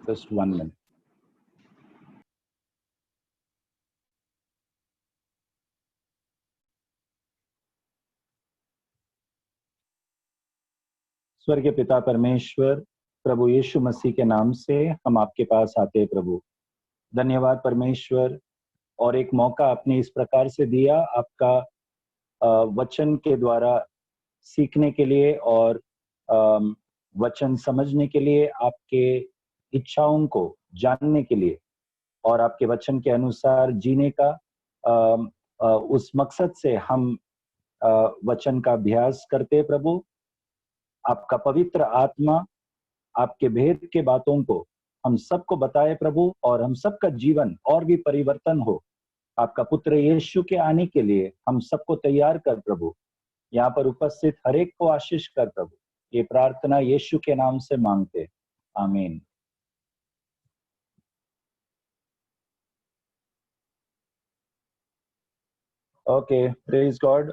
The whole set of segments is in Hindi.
Just 1 minute. स्वर्गीय पिता परमेश्वर, प्रभु यीशु मसीह के नाम से हम आपके पास आते हैं प्रभु। धन्यवाद परमेश्वर, और एक मौका आपने इस प्रकार से दिया आपका वचन के द्वारा सीखने के लिए और वचन समझने के लिए, आपके इच्छाओं को जानने के लिए और आपके वचन के अनुसार जीने का उस मकसद से हम वचन का अभ्यास करते हैं प्रभु। आपका पवित्र आत्मा आपके भेद के बातों को हम सबको बताए प्रभु, और हम सबका जीवन और भी परिवर्तन हो। आपका पुत्र यीशु के आने के लिए हम सबको तैयार कर प्रभु। यहाँ पर उपस्थित हर एक को आशीष कर प्रभु। ये प्रार्थना यीशु के नाम से मांगते, आमीन। Okay, praise God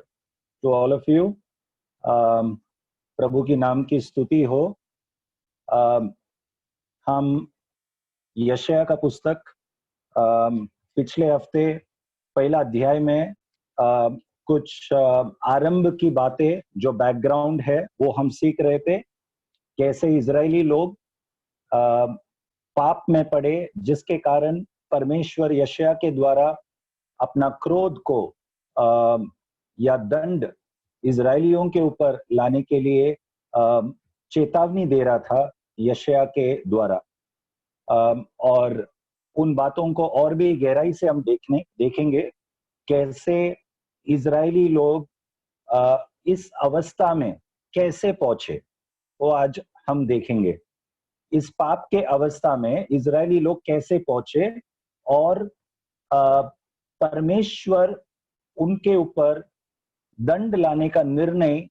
to all of you. प्रभु की नाम की स्तुति हो। हम यशायाह का पुस्तक पिछले हफ्ते पहला अध्याय में कुछ आरंभ की बातें, जो बैकग्राउंड है वो हम सीख रहे थे। कैसे इजरायली लोग पाप में पड़े, जिसके कारण परमेश्वर यशायाह के द्वारा अपना क्रोध को या दंड इजरायलियों के ऊपर लाने के लिए चेतावनी दे रहा था यशायाह के द्वारा। और उन बातों को और भी गहराई से हम देखेंगे कैसे इजरायली लोग इस अवस्था में कैसे पहुंचे, वो आज हम देखेंगे। इस पाप के अवस्था में इजरायली लोग कैसे पहुंचे और परमेश्वर उनके ऊपर दंड लाने का निर्णय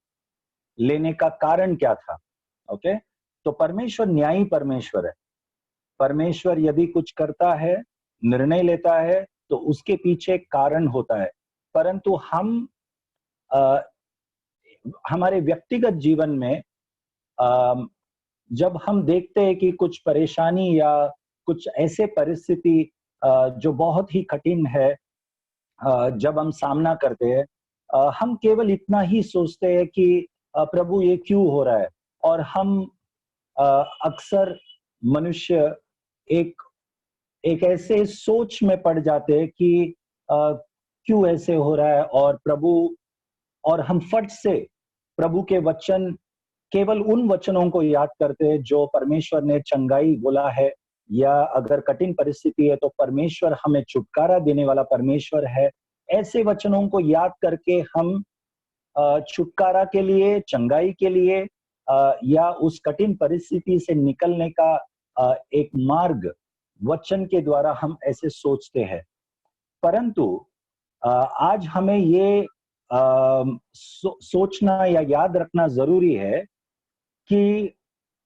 लेने का कारण क्या था। ओके, तो परमेश्वर न्यायी परमेश्वर है। परमेश्वर यदि कुछ करता है, निर्णय लेता है, तो उसके पीछे कारण होता है। परंतु हम हमारे व्यक्तिगत जीवन में जब हम देखते हैं कि कुछ परेशानी या कुछ ऐसे परिस्थिति जो बहुत ही कठिन है, जब हम सामना करते हैं, हम केवल इतना ही सोचते हैं कि प्रभु ये क्यों हो रहा है। और हम अक्सर मनुष्य एक ऐसे सोच में पड़ जाते हैं कि क्यों ऐसे हो रहा है, और हम फट से प्रभु के वचन, केवल उन वचनों को याद करते हैं जो परमेश्वर ने चंगाई बोला है, या अगर कठिन परिस्थिति है तो परमेश्वर हमें छुटकारा देने वाला परमेश्वर है। ऐसे वचनों को याद करके हम छुटकारा के लिए, चंगाई के लिए, या उस कठिन परिस्थिति से निकलने का एक मार्ग वचन के द्वारा हम ऐसे सोचते हैं। परंतु आज हमें ये सोचना या याद रखना जरूरी है कि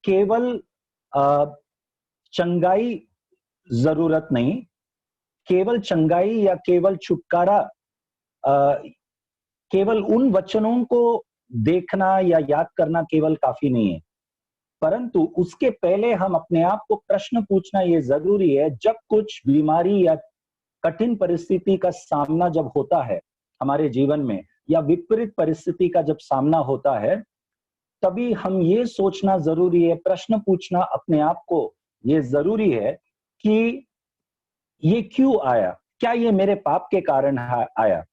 केवल चंगाई जरूरत नहीं, केवल चंगाई या केवल छुटकारा केवल उन वचनों को देखना या याद करना केवल काफी नहीं है। परंतु उसके पहले हम अपने आप को प्रश्न पूछना ये जरूरी है, जब कुछ बीमारी या कठिन परिस्थिति का सामना जब होता है हमारे जीवन में, या विपरीत परिस्थिति का जब सामना होता है, तभी हम ये सोचना जरूरी है, प्रश्न पूछना अपने आप को ये जरूरी है कि ये क्यों आया, क्या ये मेरे पाप के कारण आया।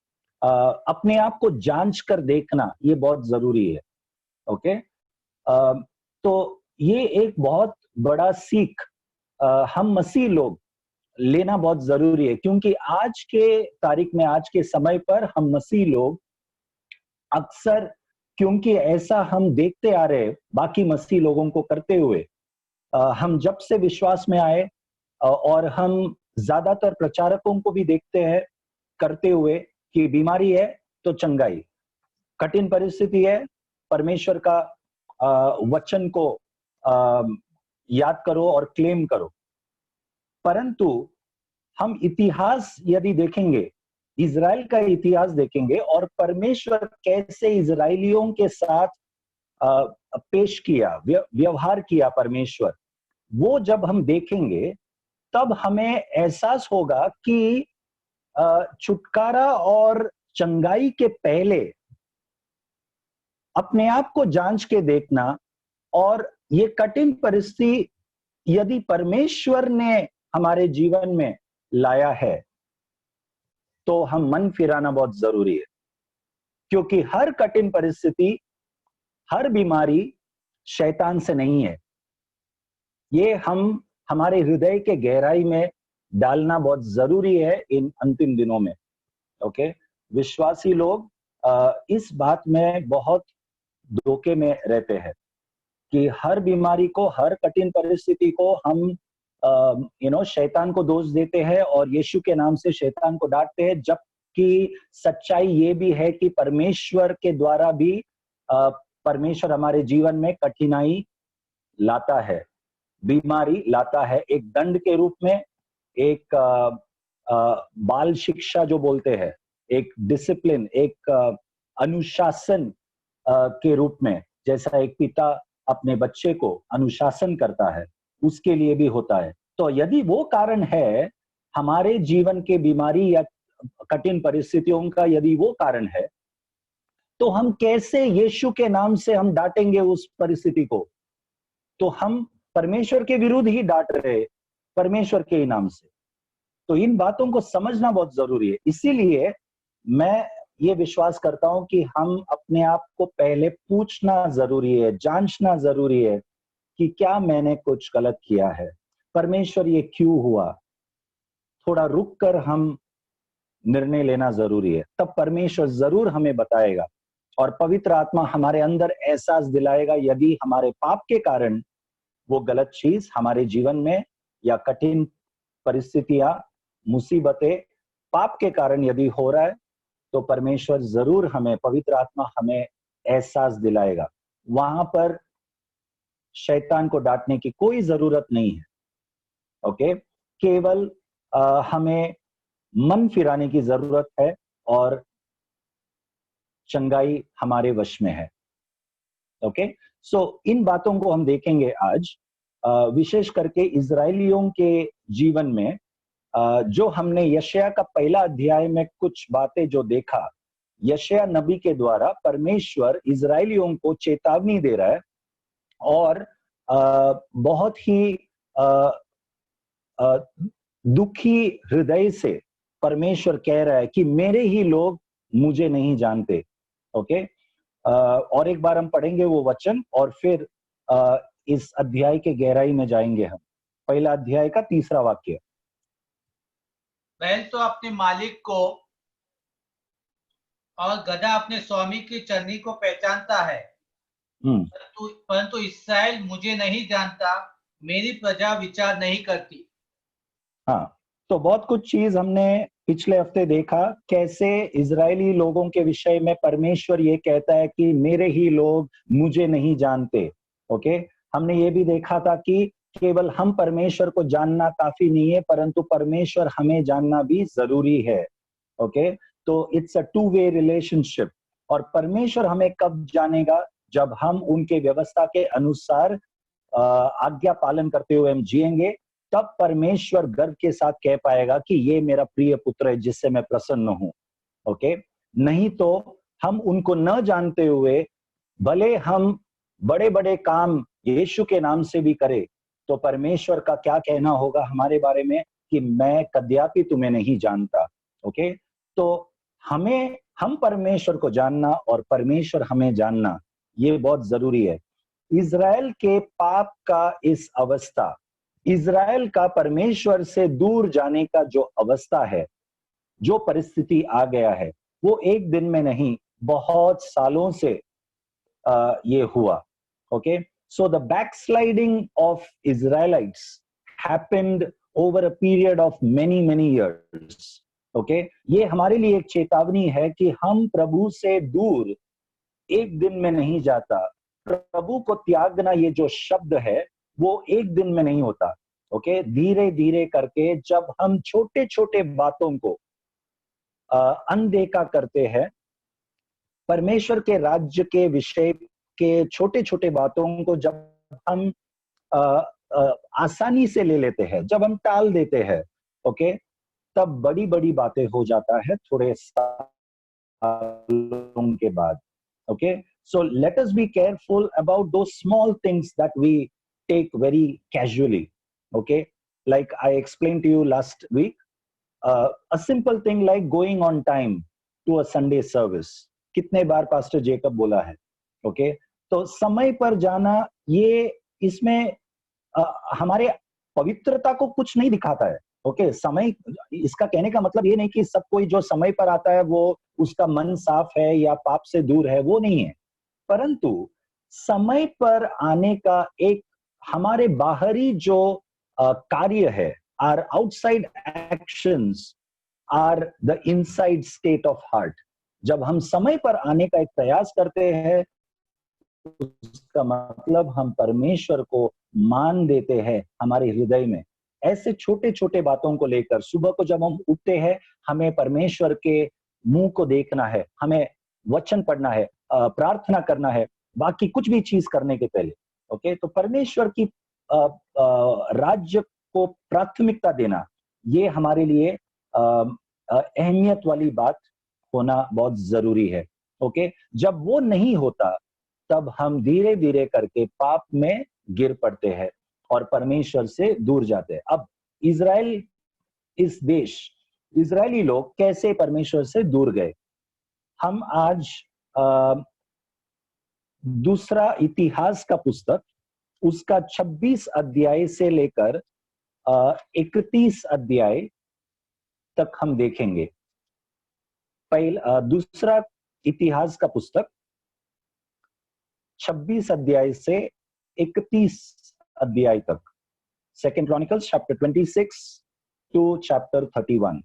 अपने आप को जांच कर देखना ये बहुत जरूरी है। ओके, तो ये एक बहुत बड़ा सीख हम मसीह लोग लेना बहुत जरूरी है, क्योंकि आज के तारीख में, आज के समय पर हम मसीह लोग अक्सर, क्योंकि ऐसा हम देखते आ रहे बाकी मसीह लोगों को करते हुए, हम जब से विश्वास में आए, और हम ज्यादातर प्रचारकों को भी देखते हैं करते हुए कि बीमारी है तो चंगाई, कठिन परिस्थिति है परमेश्वर का वचन को याद करो और क्लेम करो। परंतु हम इतिहास यदि देखेंगे, इजराइल का इतिहास देखेंगे, और परमेश्वर कैसे इजराइलियों के साथ पेश किया, व्यवहार किया परमेश्वर, वो जब हम देखेंगे तब हमें एहसास होगा कि छुटकारा और चंगाई के पहले अपने आप को जांच के देखना, और ये कठिन परिस्थिति यदि परमेश्वर ने हमारे जीवन में लाया है तो हम मन फिराना बहुत जरूरी है, क्योंकि हर कठिन परिस्थिति, हर बीमारी शैतान से नहीं है। ये हम हमारे हृदय के गहराई में डालना बहुत जरूरी है इन अंतिम दिनों में। ओके, विश्वासी लोग इस बात में बहुत धोखे में रहते हैं कि हर बीमारी को, हर कठिन परिस्थिति को हम शैतान को दोष देते हैं और यीशु के नाम से शैतान को डांटते हैं, जबकि सच्चाई ये भी है कि परमेश्वर के द्वारा भी परमेश्वर हमारे जीवन में कठिनाई लाता है, बीमारी लाता है, एक दंड के रूप में, एक बाल शिक्षा जो बोलते हैं, एक डिसिप्लिन, एक अनुशासन के रूप में, जैसा एक पिता अपने बच्चे को अनुशासन करता है, उसके लिए भी होता है। तो यदि वो कारण है हमारे जीवन के बीमारी या कठिन परिस्थितियों का, यदि वो कारण है, तो हम कैसे यीशु के नाम से हम डांटेंगे उस परिस्थिति को? तो हम परमेश्वर के विरुद्ध ही डांट रहे, परमेश्वर के ही नाम से। तो इन बातों को समझना बहुत जरूरी है। इसीलिए मैं ये विश्वास करता हूं कि हम अपने आप को पहले पूछना जरूरी है, जांचना जरूरी है कि क्या मैंने कुछ गलत किया है, परमेश्वर ये क्यों हुआ। थोड़ा रुक कर हम निर्णय लेना जरूरी है, तब परमेश्वर जरूर हमें बताएगा और पवित्र आत्मा हमारे अंदर एहसास दिलाएगा यदि हमारे पाप के कारण वो गलत चीज हमारे जीवन में, या कठिन परिस्थितियां, मुसीबतें पाप के कारण यदि हो रहा है, तो परमेश्वर जरूर हमें, पवित्र आत्मा हमें एहसास दिलाएगा। वहां पर शैतान को डांटने की कोई जरूरत नहीं है। ओके, केवल हमें मन फिराने की जरूरत है और चंगाई हमारे वश में है। ओके, सो इन बातों को हम देखेंगे आज, विशेष करके इजरायलियों के जीवन में। जो हमने यशायाह का पहला अध्याय में कुछ बातें जो देखा, यशायाह नबी के द्वारा परमेश्वर इजरायलियों को चेतावनी दे रहा है और बहुत ही दुखी हृदय से परमेश्वर कह रहा है कि मेरे ही लोग मुझे नहीं जानते। ओके, और एक बार हम पढ़ेंगे वो वचन और फिर इस अध्याय के गहराई में जाएंगे हम। पहला अध्याय का 3रा वाक्य। बैल तो अपने मालिक को और गधा अपने स्वामी की चरनी को पहचानता है, परंतु इस्राएल मुझे नहीं जानता, मेरी प्रजा विचार नहीं करती। हाँ, तो बहुत कुछ चीज हमने पिछले हफ्ते देखा, कैसे इजरायली लोगों के विषय में परमेश्वर ये कहता है कि मेरे ही लोग मुझे नहीं जानते। ओके, हमने ये भी देखा था कि केवल हम परमेश्वर को जानना काफी नहीं है, परंतु परमेश्वर हमें जानना भी जरूरी है। ओके, तो it's a two way relationship. और परमेश्वर हमें कब जानेगा? जब हम उनके व्यवस्था के अनुसार आज्ञा पालन करते हुए हम जिएंगे, तब परमेश्वर गर्व के साथ कह पाएगा कि ये मेरा प्रिय पुत्र है जिससे मैं प्रसन्न हूं। ओके, नहीं तो हम उनको न जानते हुए भले हम बड़े बड़े काम यीशु के नाम से भी करें, तो परमेश्वर का क्या कहना होगा हमारे बारे में कि मैं कदापि तुम्हें नहीं जानता। ओके, तो हम परमेश्वर को जानना और परमेश्वर हमें जानना, ये बहुत जरूरी है। इजराइल के पाप का इस अवस्था, इजराइल का परमेश्वर से दूर जाने का जो अवस्था है, जो परिस्थिति आ गया है, वो एक दिन में नहीं, बहुत सालों से ये हुआ। Okay, so the backsliding of Israelites happened over a period of many years. Okay, ये हमारे लिए एक चेतावनी है कि हम प्रभु से दूर एक दिन में नहीं जाता। प्रभु को त्यागना, ये जो शब्द है, वो एक दिन में नहीं होता। ओके, धीरे धीरे करके जब हम छोटे छोटे बातों को अनदेखा करते हैं, परमेश्वर के राज्य के विषय के छोटे छोटे बातों को जब हम आसानी से ले लेते हैं, जब हम टाल देते हैं, ओके, तब बड़ी बड़ी बातें हो जाता है थोड़े सालों के बाद. Okay, so let us be careful about those small things that we take very casually. Okay, like I explained to you last week, a simple thing like going on time to a Sunday service. कितने बार पास्टर जेकब बोला है. Okay, तो समय पर जाना, ये इसमें हमारे पवित्रता को कुछ नहीं दिखाता है. ओके, समय, इसका कहने का मतलब ये नहीं कि सब कोई जो समय पर आता है वो उसका मन साफ है या पाप से दूर है, वो नहीं है. परंतु समय पर आने का एक हमारे बाहरी जो कार्य है, our outside actions are the inside state of heart. जब हम समय पर आने का एक प्रयास करते हैं, उसका मतलब हम परमेश्वर को मान देते हैं हमारे हृदय में. ऐसे छोटे छोटे बातों को लेकर सुबह को जब हम उठते हैं, हमें परमेश्वर के मुंह को देखना है, हमें वचन पढ़ना है, प्रार्थना करना है, बाकी कुछ भी चीज करने के पहले. ओके, तो परमेश्वर की राज्य को प्राथमिकता देना, ये हमारे लिए अहमियत वाली बात होना बहुत जरूरी है. ओके, जब वो नहीं होता तब हम धीरे धीरे करके पाप में गिर पड़ते हैं और परमेश्वर से दूर जाते हैं. अब इजराइल, इस देश, इजरायली लोग कैसे परमेश्वर से दूर गए, हम आज दूसरा इतिहास का पुस्तक, उसका 26 अध्याय से लेकर 31 अध्याय तक हम देखेंगे. दूसरा इतिहास का पुस्तक 26 अध्याय से 31 अध्याय तक, second Chronicles chapter 26 to chapter 31.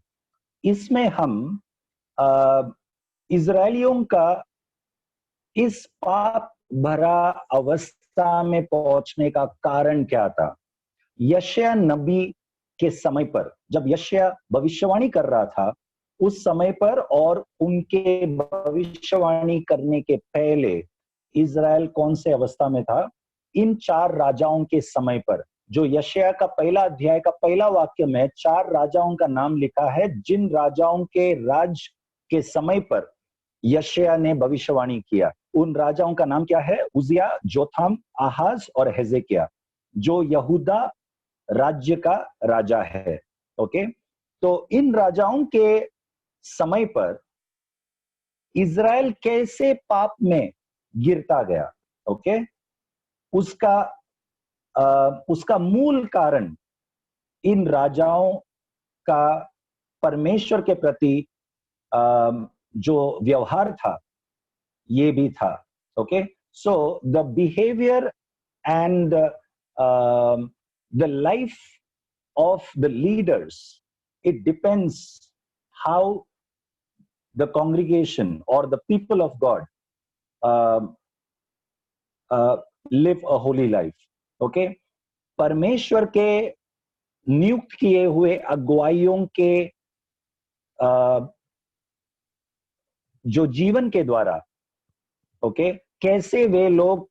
इसमें हम इजरायलियों का इस पाप भरा अवस्था में पहुंचने का कारण क्या था. यशायाह नबी के समय पर, जब यशायाह भविष्यवाणी कर रहा था, उस समय पर और उनके भविष्यवाणी करने के पहले इजराइल कौन से अवस्था में था. इन 4 राजाओं के समय पर, जो यशायाह का पहला अध्याय का पहला वाक्य में 4 राजाओं का नाम लिखा है, जिन राजाओं के राज के समय पर यशायाह ने भविष्यवाणी किया. उन राजाओं का नाम क्या है? उजिया, जोथाम, आहाज और हेजेकिया, जो यहूदा राज्य का राजा है. ओके, तो इन राजाओं के समय पर इजराइल कैसे पाप में गिरता गया. ओके, उसका मूल कारण इन राजाओं का परमेश्वर के प्रति जो व्यवहार था, ये भी था. Okay, so the behaviour and the life of the leaders, it depends how the congregation or the people of God live a holy life. Okay, परमेश्वर के नियुक्त किए हुए अगुवाइयों के जो जीवन के द्वारा, ओके, कैसे वे लोग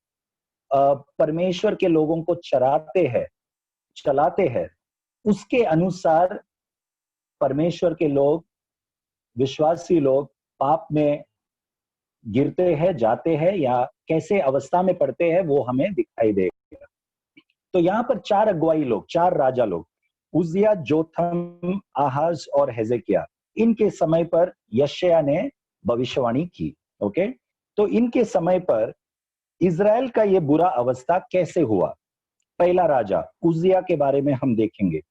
परमेश्वर के लोगों को चलाते हैं, उसके अनुसार परमेश्वर के लोग, विश्वासी लोग पाप में गिरते हैं, जाते हैं, या कैसे अवस्था में पड़ते हैं, वो हमें दिखाई देगा. तो यहाँ पर 4 अगुवाई लोग, 4 राजा लोग, उजिया, जोथम, आहाज और हेजेकिया, इनके समय पर यशायाह ने भविष्यवाणी की. ओके, तो इनके समय पर इजराइल का ये बुरा अवस्था कैसे हुआ. पहला राजा उजिया के बारे में हम देखेंगे.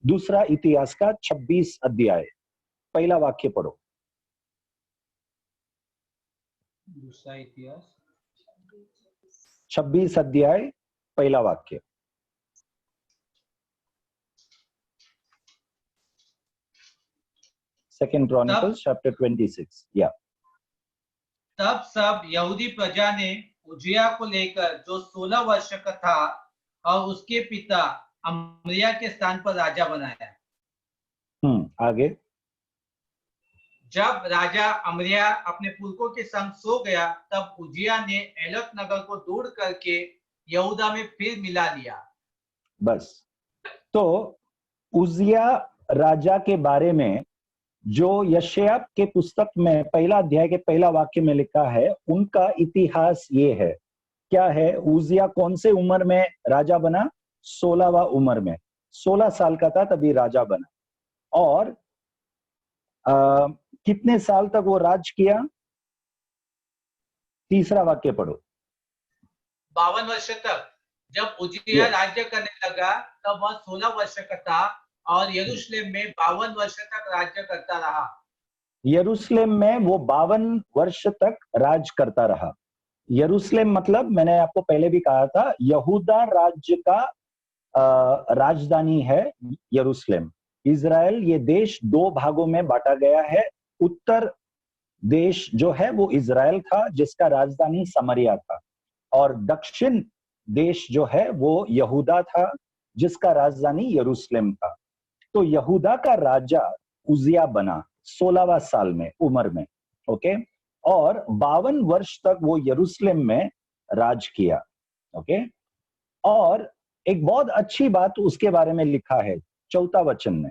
दूसरा इतिहास का 26 अध्याय, पहला वाक्य पढ़ो. दूसरा इतिहास 26 अध्याय, पहला वाक्य. Second Chronicles chapter 26. या तब सब यहूदी प्रजा ने उजिया को लेकर, जो 16 वर्ष का था, और उसके पिता अमरिया के स्थान पर राजा बनाया. आगे. जब राजा अमरिया अपने पुरखों के संग सो गया, तब उजिया ने एलत नगर को दूर करके यहूदा में फिर मिला लिया. बस। तो उजिया राजा के बारे में जो यशायाह के पुस्तक में पहला अध्याय के पहला वाक्य में लिखा है, उनका इतिहास ये है। क्या है? उजिया कौन से उम्र में राजा बना? 16वां उम्र में, 16 साल का था तभी राजा बना। और कितने साल तक वो राज किया? तीसरा वाक्य पढ़ो। 52 वर्ष तक। जब उजिया Yes. राज्य करने लगा तब वह 16 वर्ष का था और यरूशलेम में 52 वर्ष तक राज्य करता रहा। यरूशलेम में वो 52 वर्ष तक राज करता रहा। यरूशलेम मतलब मैंने आपको पहले भी कहा था, यहूदा राज्य का राजधानी है यरूशलेम। इजराइल ये देश दो भागों में बांटा गया है। उत्तर देश जो है वो इजराइल था, जिसका राजधानी समरिया था, और दक्षिण देश जो है वो यहूदा था, जिसका राजधानी यरूशलेम था। तो यहूदा का राजा उजिया बना 16वां साल में उम्र में, ओके, और 52 वर्ष तक वो यरूशलेम में राज किया, ओके। और एक बहुत अच्छी बात उसके बारे में लिखा है 4 वचन में,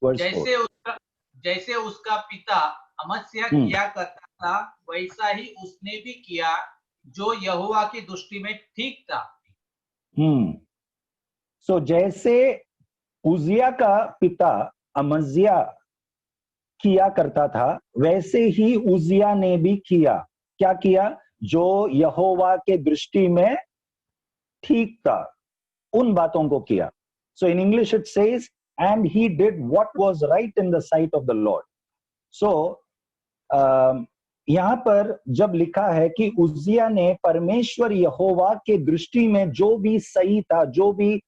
वर्स 4। जैसे उसका पिता अमस्या किया करता था, वैसा ही उसने भी किया, जो यहोवा की दृष्टि में ठीक था। सो जैसे उजिया का पिता अमस्या किया करता था, वैसे ही उजिया ने भी किया। क्या किया? जो यहोवा के दृष्टि में ठीक था, उन बातों को किया। So in English it says, and he did what was right in the sight of the Lord. So यहां पर जब लिखा है कि उजिया ने परमेश्वर यहोवा के दृष्टि में जो भी सही था, जो भी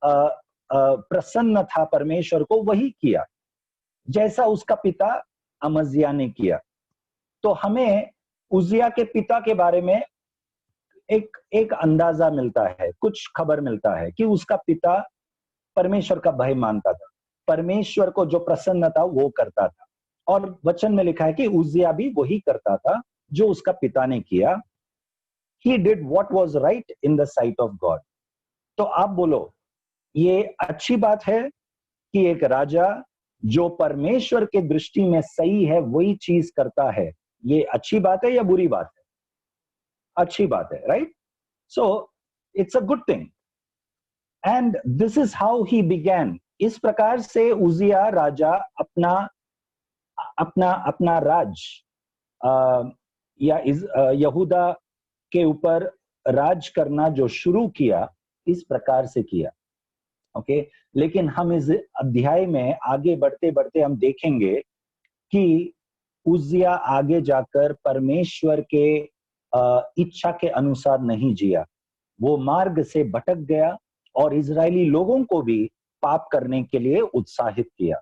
प्रसन्न था परमेश्वर को, वही किया, जैसा उसका पिता अमज्या ने किया। तो हमें उजिया के पिता के बारे में एक अंदाजा मिलता है, कुछ खबर मिलता है कि उसका पिता परमेश्वर का भय मानता था, परमेश्वर को जो प्रसन्न था वो करता था। और वचन में लिखा है कि उजिया भी वही करता था जो उसका पिता ने किया। He did what was right in the sight of God. तो आप बोलो, ये अच्छी बात है कि एक राजा जो परमेश्वर के दृष्टि में सही है वही चीज करता है, ये अच्छी बात है या बुरी बात है? अच्छी बात है, right? So it's a good thing, and this is how he began. इस प्रकार से उजिया राजा अपना अपना अपना राज यहूदा के ऊपर राज करना जो शुरू किया, इस प्रकार से किया, ओके। लेकिन हम इस अध्याय में आगे बढ़ते बढ़ते हम देखेंगे कि उजिया आगे जाकर परमेश्वर के इच्छा के अनुसार नहीं जिया, वो मार्ग से भटक गया और इजरायली लोगों को भी पाप करने के लिए उत्साहित किया,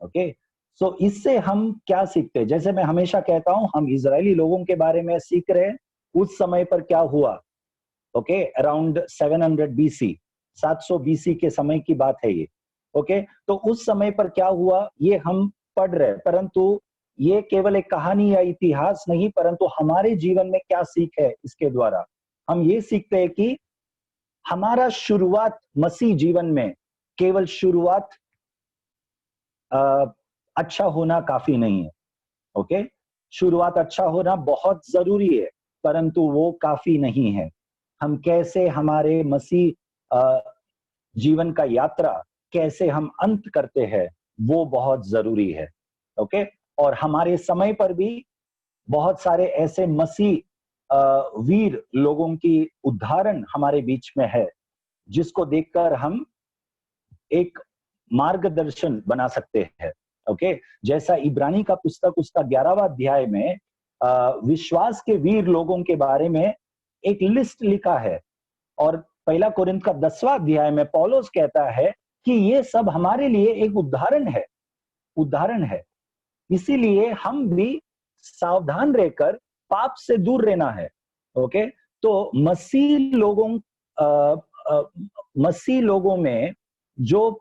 ओके। सो इससे हम क्या सीखते हैं? जैसे मैं हमेशा कहता हूं, हम इजरायली लोगों के बारे में सीख रहे हैं। उस समय पर क्या हुआ, ओके, अराउंड 700 BC, 700 BC के समय की बात है ये, ओके। तो उस समय पर क्या हुआ ये हम पढ़ रहे हैं, परंतु ये केवल एक कहानी या इतिहास नहीं, परंतु हमारे जीवन में क्या सीख है इसके द्वारा? हम ये सीखते हैं कि हमारा शुरुआत मसीह जीवन में केवल शुरुआत अच्छा होना काफी नहीं है, ओके। शुरुआत अच्छा होना बहुत जरूरी है, परंतु वो काफी नहीं है। हम कैसे हमारे मसीह जीवन का यात्रा कैसे हम अंत करते हैं, वो बहुत जरूरी है, ओके। और हमारे समय पर भी बहुत सारे ऐसे मसीह वीर लोगों की उदाहरण हमारे बीच में है, जिसको देखकर हम एक मार्गदर्शन बना सकते हैं, ओके। जैसा इब्रानी का पुस्तक उसका 11वां अध्याय में विश्वास के वीर लोगों के बारे में एक लिस्ट लिखा है, और पहला कोरिन्थ का 10वां अध्याय में पौलुस कहता है कि ये सब हमारे लिए एक उदाहरण है। इसीलिए हम भी सावधान रहकर पाप से दूर रहना है, ओके। तो मसीह लोगों में जो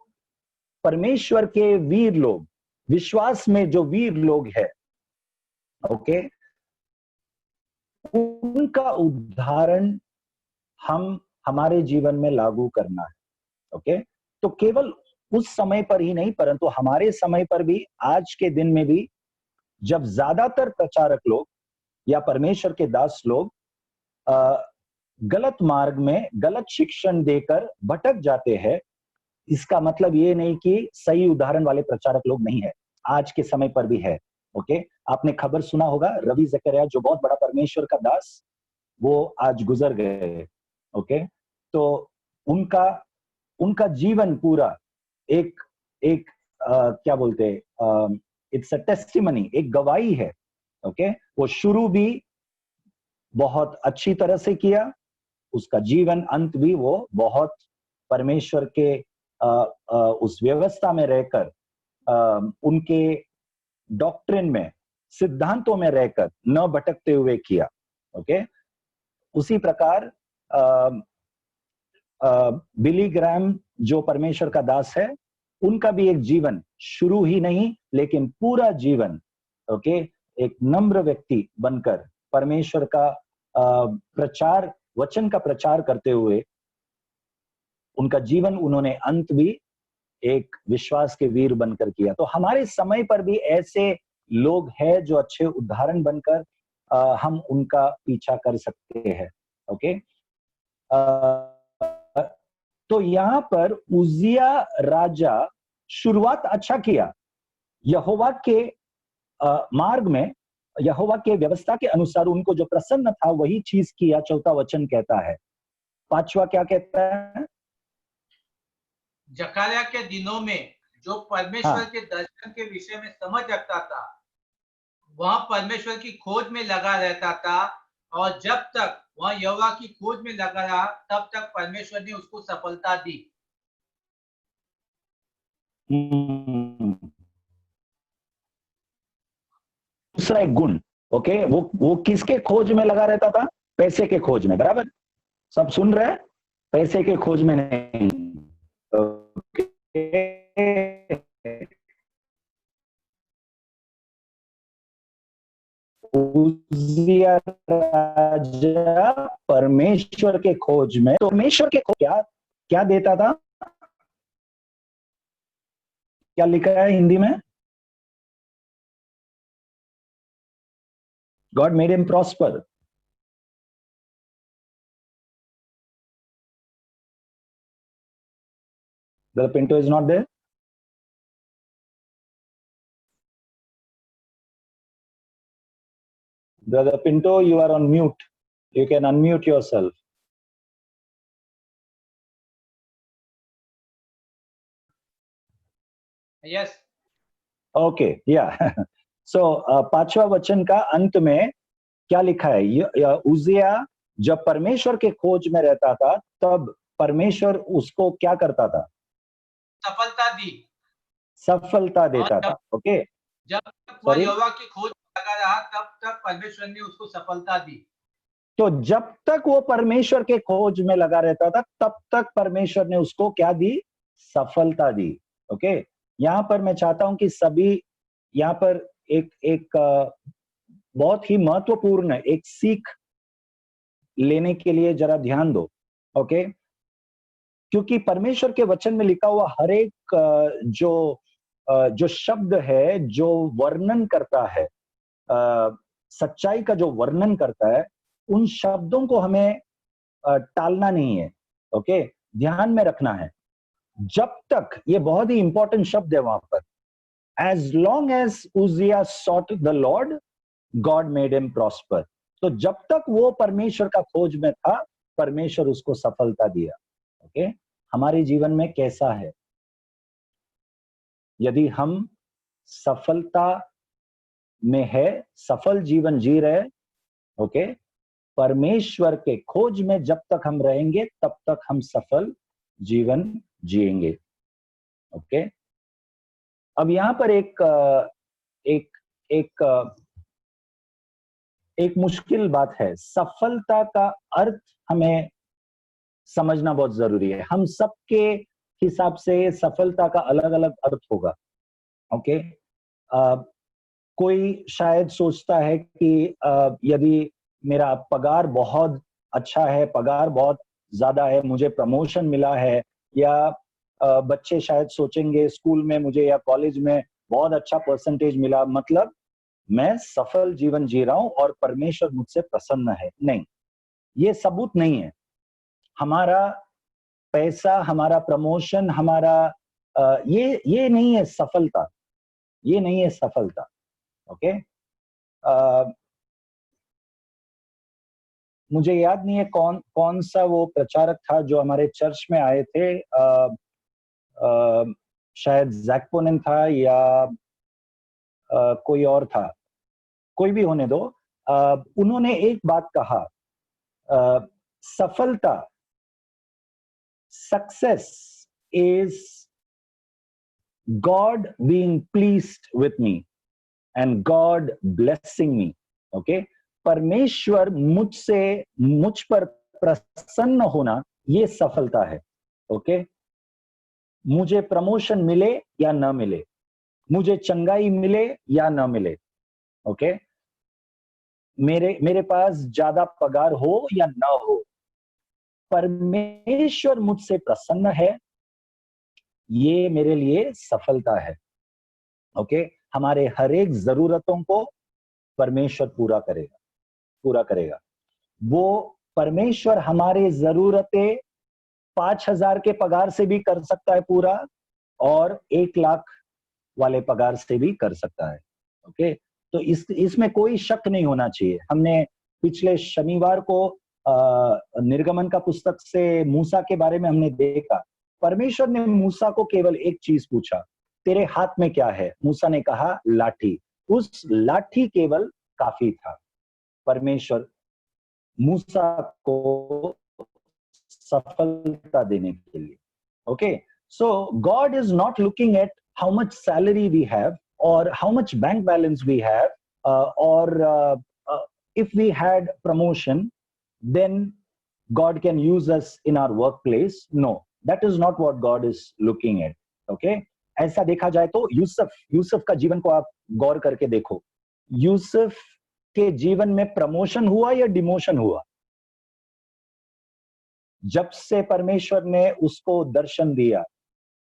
परमेश्वर के वीर लोग, विश्वास में जो वीर लोग हैं, ओके, उनका उदाहरण हम हमारे जीवन में लागू करना है। ओके, तो केवल उस समय पर ही नहीं, परंतु हमारे समय पर भी, आज के दिन में भी, जब ज्यादातर प्रचारक लोग या परमेश्वर के दास लोग गलत मार्ग में गलत शिक्षण देकर भटक जाते हैं, इसका मतलब ये नहीं कि सही उदाहरण वाले प्रचारक लोग नहीं है, आज के समय पर भी है। ओके, आपने खबर सुना होगा, रवि जकरिया जो बहुत बड़ा परमेश्वर का दास, वो आज गुजर गए। ओके, तो उनका जीवन पूरा एक एक क्या बोलते, इट्स अ टेस्टिमनी, एक गवाही है। ओके, वो शुरू भी बहुत अच्छी तरह से किया, उसका जीवन अंत भी वो बहुत परमेश्वर के उस व्यवस्था में रहकर, उनके डॉक्ट्रिन में, सिद्धांतों में रहकर न भटकते हुए किया। ओके, उसी प्रकार बिली ग्राहम जो परमेश्वर का दास है, उनका भी एक जीवन शुरू ही नहीं लेकिन पूरा जीवन, ओके, एक नम्र व्यक्ति बनकर परमेश्वर का प्रचार, वचन का प्रचार करते हुए उनका जीवन, उन्होंने अंत भी एक विश्वास के वीर बनकर किया। तो हमारे समय पर भी ऐसे लोग हैं जो अच्छे उदाहरण बनकर हम उनका पीछा कर सकते हैं। ओके, तो यहां पर उजिया राजा शुरुआत अच्छा किया, यहोवा के मार्ग में, यहोवा के व्यवस्था के अनुसार उनको जो प्रसन्न था वही चीज किया। 4वां वचन कहता है, 5वां क्या कहता है? जकारिया के दिनों में जो परमेश्वर के दर्शन के विषय में समझ रखता था, वह परमेश्वर की खोज में लगा रहता था, और जब तक वह यहोवा की खोज में लगा रहा, तब तक परमेश्वर ने उसको सफलता दी। दूसरा एक गुण, ओके, वो किसके खोज में लगा रहता था? पैसे के खोज में। बराबर, सब सुन रहे हैं? पैसे के खोज में नहीं। उजिया राजा परमेश्वर के खोज में, तो परमेश्वर के खोज क्या देता था? क्या लिखा है हिंदी में? God made him prosper. The Pinto is not there. Brother Pinto, you are on mute. You can unmute yourself. Yes. Okay, yeah. So 5वां वचन का अंत में क्या लिखा है? उजिया जब परमेश्वर के खोज में रहता था, तब परमेश्वर उसको क्या करता था? सफलता दी, सफलता देता था। ओके, जब तक वह यहोवा की खोज में लगा रहा, तब तक परमेश्वर ने उसको सफलता दी। तो जब तक वो परमेश्वर के खोज में लगा रहता था, तब तक परमेश्वर ने उसको क्या दी? सफलता दी। ओके, यहां पर मैं चाहता हूं कि सभी यहां पर एक बहुत ही महत्वपूर्ण एक सीख लेने के लिए जरा ध्यान दो। ओके, क्योंकि परमेश्वर के वचन में लिखा हुआ हर एक जो शब्द है, जो वर्णन करता है, सच्चाई का जो वर्णन करता है, उन शब्दों को हमें टालना नहीं है। ओके, ध्यान में रखना है। जब तक, ये बहुत ही इंपॉर्टेंट शब्द है वहां पर, as long as Uzziah sought the Lord, God made him prosper. तो जब तक वो परमेश्वर का खोज में था, परमेश्वर उसको सफलता दिया। ओके, हमारे जीवन में कैसा है? यदि हम सफलता में है, सफल जीवन जी रहे, ओके, परमेश्वर के खोज में जब तक हम रहेंगे, तब तक हम सफल जीवन जिएंगे। ओके, अब यहां पर एक मुश्किल बात है। सफलता का अर्थ हमें समझना बहुत जरूरी है। हम सबके हिसाब से सफलता का अलग अलग अर्थ होगा। ओके, कोई शायद सोचता है कि यदि मेरा पगार बहुत अच्छा है, पगार बहुत ज्यादा है, मुझे प्रमोशन मिला है, या बच्चे शायद सोचेंगे स्कूल में मुझे या कॉलेज में बहुत अच्छा परसेंटेज मिला, मतलब मैं सफल जीवन जी रहा हूं और परमेश्वर मुझसे प्रसन्न है। नहीं, ये सबूत नहीं है। हमारा पैसा, हमारा प्रमोशन, हमारा ये नहीं है सफलता, ये नहीं है सफलता। ओके, मुझे याद नहीं है कौन कौन सा वो प्रचारक था जो हमारे चर्च में आए थे, शायद जैक पोनेन था या कोई और था, कोई भी होने दो। उन्होंने एक बात कहा, सफलता, success is God being pleased with me and God blessing me. Okay, परमेश्वर मुझ पर प्रसन्न होना, ये सफलता है। ओके, मुझे प्रमोशन मिले या ना मिले, मुझे चंगाई मिले या ना मिले, ओके, मेरे पास ज्यादा पगार हो या ना हो, परमेश्वर मुझसे प्रसन्न है, ये मेरे लिए सफलता है। ओके, हमारे हर एक जरूरतों को परमेश्वर पूरा करेगा, पूरा करेगा। वो परमेश्वर हमारे जरूरतें 5,000 के पगार से भी कर सकता है पूरा, और 1,00,000 वाले पगार से भी कर सकता है। ओके, तो इसमें कोई शक नहीं होना चाहिए। हमने पिछले शनिवार को निर्गमन का पुस्तक से मूसा के बारे में हमने देखा। परमेश्वर ने मूसा को केवल एक चीज पूछा, तेरे हाथ में क्या है? मूसा ने कहा लाठी। उस लाठी केवल काफी था परमेश्वर मूसा को सफलता देने के लिए। Okay, so God is not looking at how much salary we have or how much bank balance we have, if we had promotion, then God can use us in our workplace. No, that is not what God is looking at. Okay, ऐसा देखा जाए तो यूसुफ का जीवन को आप गौर करके देखो, यूसुफ के जीवन में प्रमोशन हुआ या डिमोशन हुआ? जब से परमेश्वर ने उसको दर्शन दिया,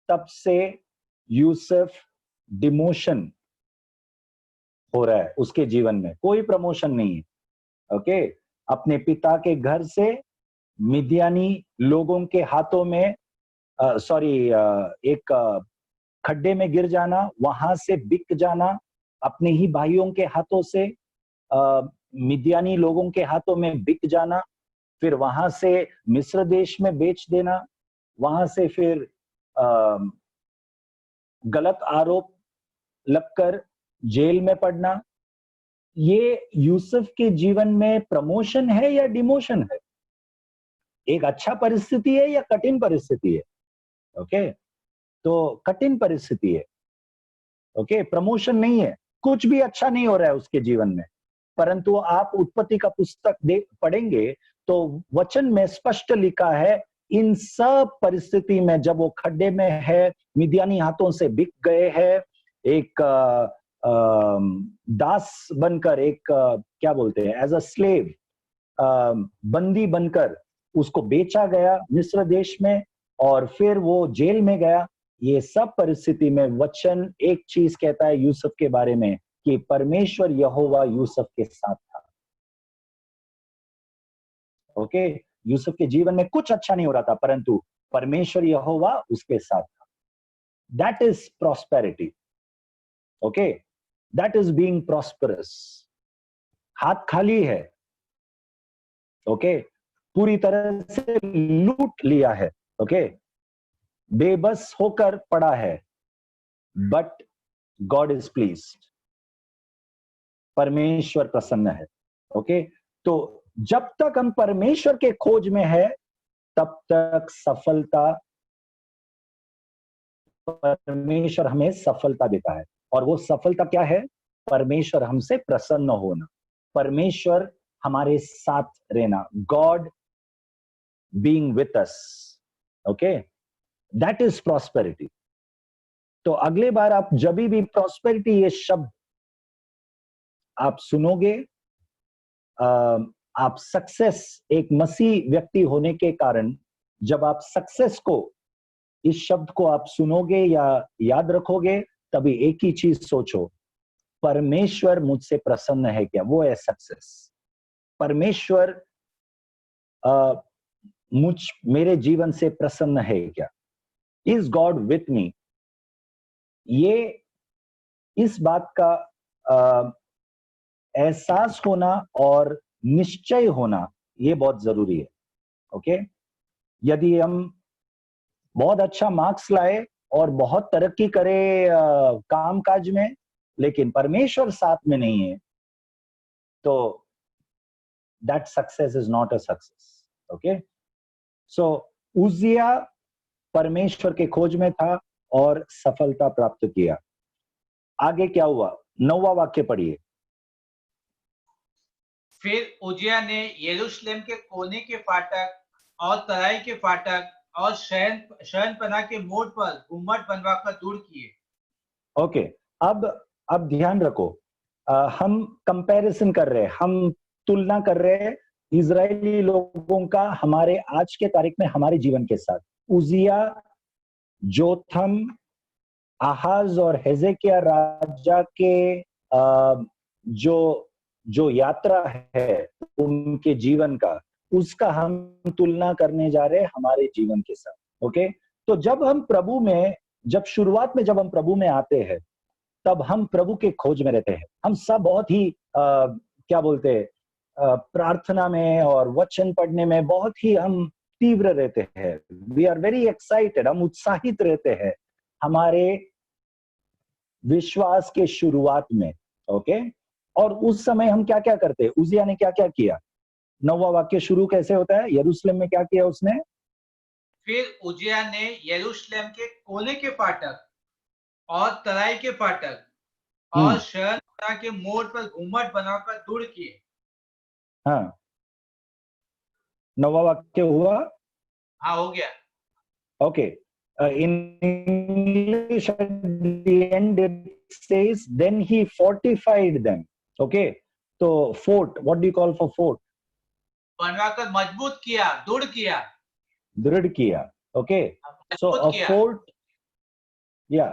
तब से यूसुफ डिमोशन हो रहा है उसके जीवन में, कोई प्रमोशन नहीं है। ओके, अपने पिता के घर से मिद्यानी लोगों के हाथों में एक खड्डे में गिर जाना, वहां से बिक जाना, अपने ही भाइयों के हाथों से मिद्यानी लोगों के हाथों में बिक जाना, फिर वहां से मिस्र देश में बेच देना, वहां से फिर गलत आरोप लगकर जेल में पड़ना। ये यूसुफ के जीवन में प्रमोशन है या डिमोशन है? एक अच्छा परिस्थिति है या कठिन परिस्थिति है? ओके, तो कठिन परिस्थिति है। ओके, प्रमोशन नहीं है, कुछ भी अच्छा नहीं हो रहा है उसके जीवन में। परंतु आप उत्पत्ति का पुस्तक पढ़ेंगे तो वचन में स्पष्ट लिखा है, इन सब परिस्थिति में जब वो खड्डे में है, मिद्यानी हाथों से बिक गए हैं, एक दास बनकर, एक क्या बोलते हैं, एज अ स्लेव, बंदी बनकर उसको बेचा गया मिस्र देश में, और फिर वो जेल में गया। ये सब परिस्थिति में वचन एक चीज कहता है यूसुफ के बारे में, कि परमेश्वर यहोवा यूसुफ के साथ था। ओके, यूसुफ के जीवन में कुछ अच्छा नहीं हो रहा था, परंतु परमेश्वर यहोवा उसके साथ था। That is prosperity. Okay, that is being prosperous. हाथ खाली है, ओके, पूरी तरह से लूट लिया है, ओके, बेबस होकर पड़ा है, बट गॉड इज प्लीज्ड, परमेश्वर प्रसन्न है। ओके, तो जब तक हम परमेश्वर के खोज में है, तब तक सफलता, परमेश्वर हमें सफलता देता है। और वो सफलता क्या है? परमेश्वर हमसे प्रसन्न होना, परमेश्वर हमारे साथ रहना, God being with us. Okay, that is prosperity. तो अगले बार आप जब भी प्रॉस्पेरिटी ये शब्द आप सुनोगे, आप सक्सेस, एक मसीह व्यक्ति होने के कारण जब आप सक्सेस को, इस शब्द को आप सुनोगे या याद रखोगे, तभी एक ही चीज सोचो, परमेश्वर मुझसे प्रसन्न है क्या? वो है सक्सेस। परमेश्वर मेरे जीवन से प्रसन्न है क्या? Is God with me? ये इस बात का एहसास होना और निश्चय होना, ये बहुत जरूरी है। ओके, यदि हम बहुत अच्छा मार्क्स लाए और बहुत तरक्की करे काम काज में, लेकिन परमेश्वर साथ में नहीं है, तो that success is not a success. Okay, so Uzziah परमेश्वर के खोज में था और सफलता प्राप्त किया। आगे क्या हुआ? 9वां वाक्य पढ़िए। फिर उजिया ने यरूशलेम के कोने के फाटक और तराई के फाटक और शयनपनाह के मोड़ पर गुम्मट बनवाकर दूर किए। ओके, अब ध्यान रखो, हम कंपैरिजन कर रहे हैं, हम तुलना कर रहे हैं इजरायली लोगों का हमारे आज के तारीख में हमारे जीवन के साथ। उजिया, जोथम, आहाज और हेजेकिया राजा के जो यात्रा है उनके जीवन का, उसका हम तुलना करने जा रहे हैं हमारे जीवन के साथ। ओके, तो जब हम प्रभु में, जब शुरुआत में जब हम प्रभु में आते हैं, तब हम प्रभु के खोज में रहते हैं। हम सब बहुत ही क्या बोलते हैं, प्रार्थना में और वचन पढ़ने में बहुत ही हम तीव्र रहते हैं। वी आर वेरी एक्साइटेड, हम उत्साहित रहते हैं हमारे विश्वास के शुरुआत में। ओके, और उस समय हम क्या क्या करते हैं? उजिया ने क्या क्या किया? 9वां वाक्य शुरू कैसे होता है? यरूशलेम में क्या किया उसने? फिर उजिया ने यरूशलेम के कोने के फाटक और तराई के फाटक और शयनपनाह के मोड़ पर गुम्मट बनाकर दूर किए। हाँ, 9वां वाक्य हुआ? हाँ, हो गया। Okay, in English at the end it says then he fortified them. Okay, so fort, what do you call for fort? बनवाकर मजबूत किया, दृढ़ किया। दृढ़ किया। ओके, सो मजबूत अ किया। फोर्ट, या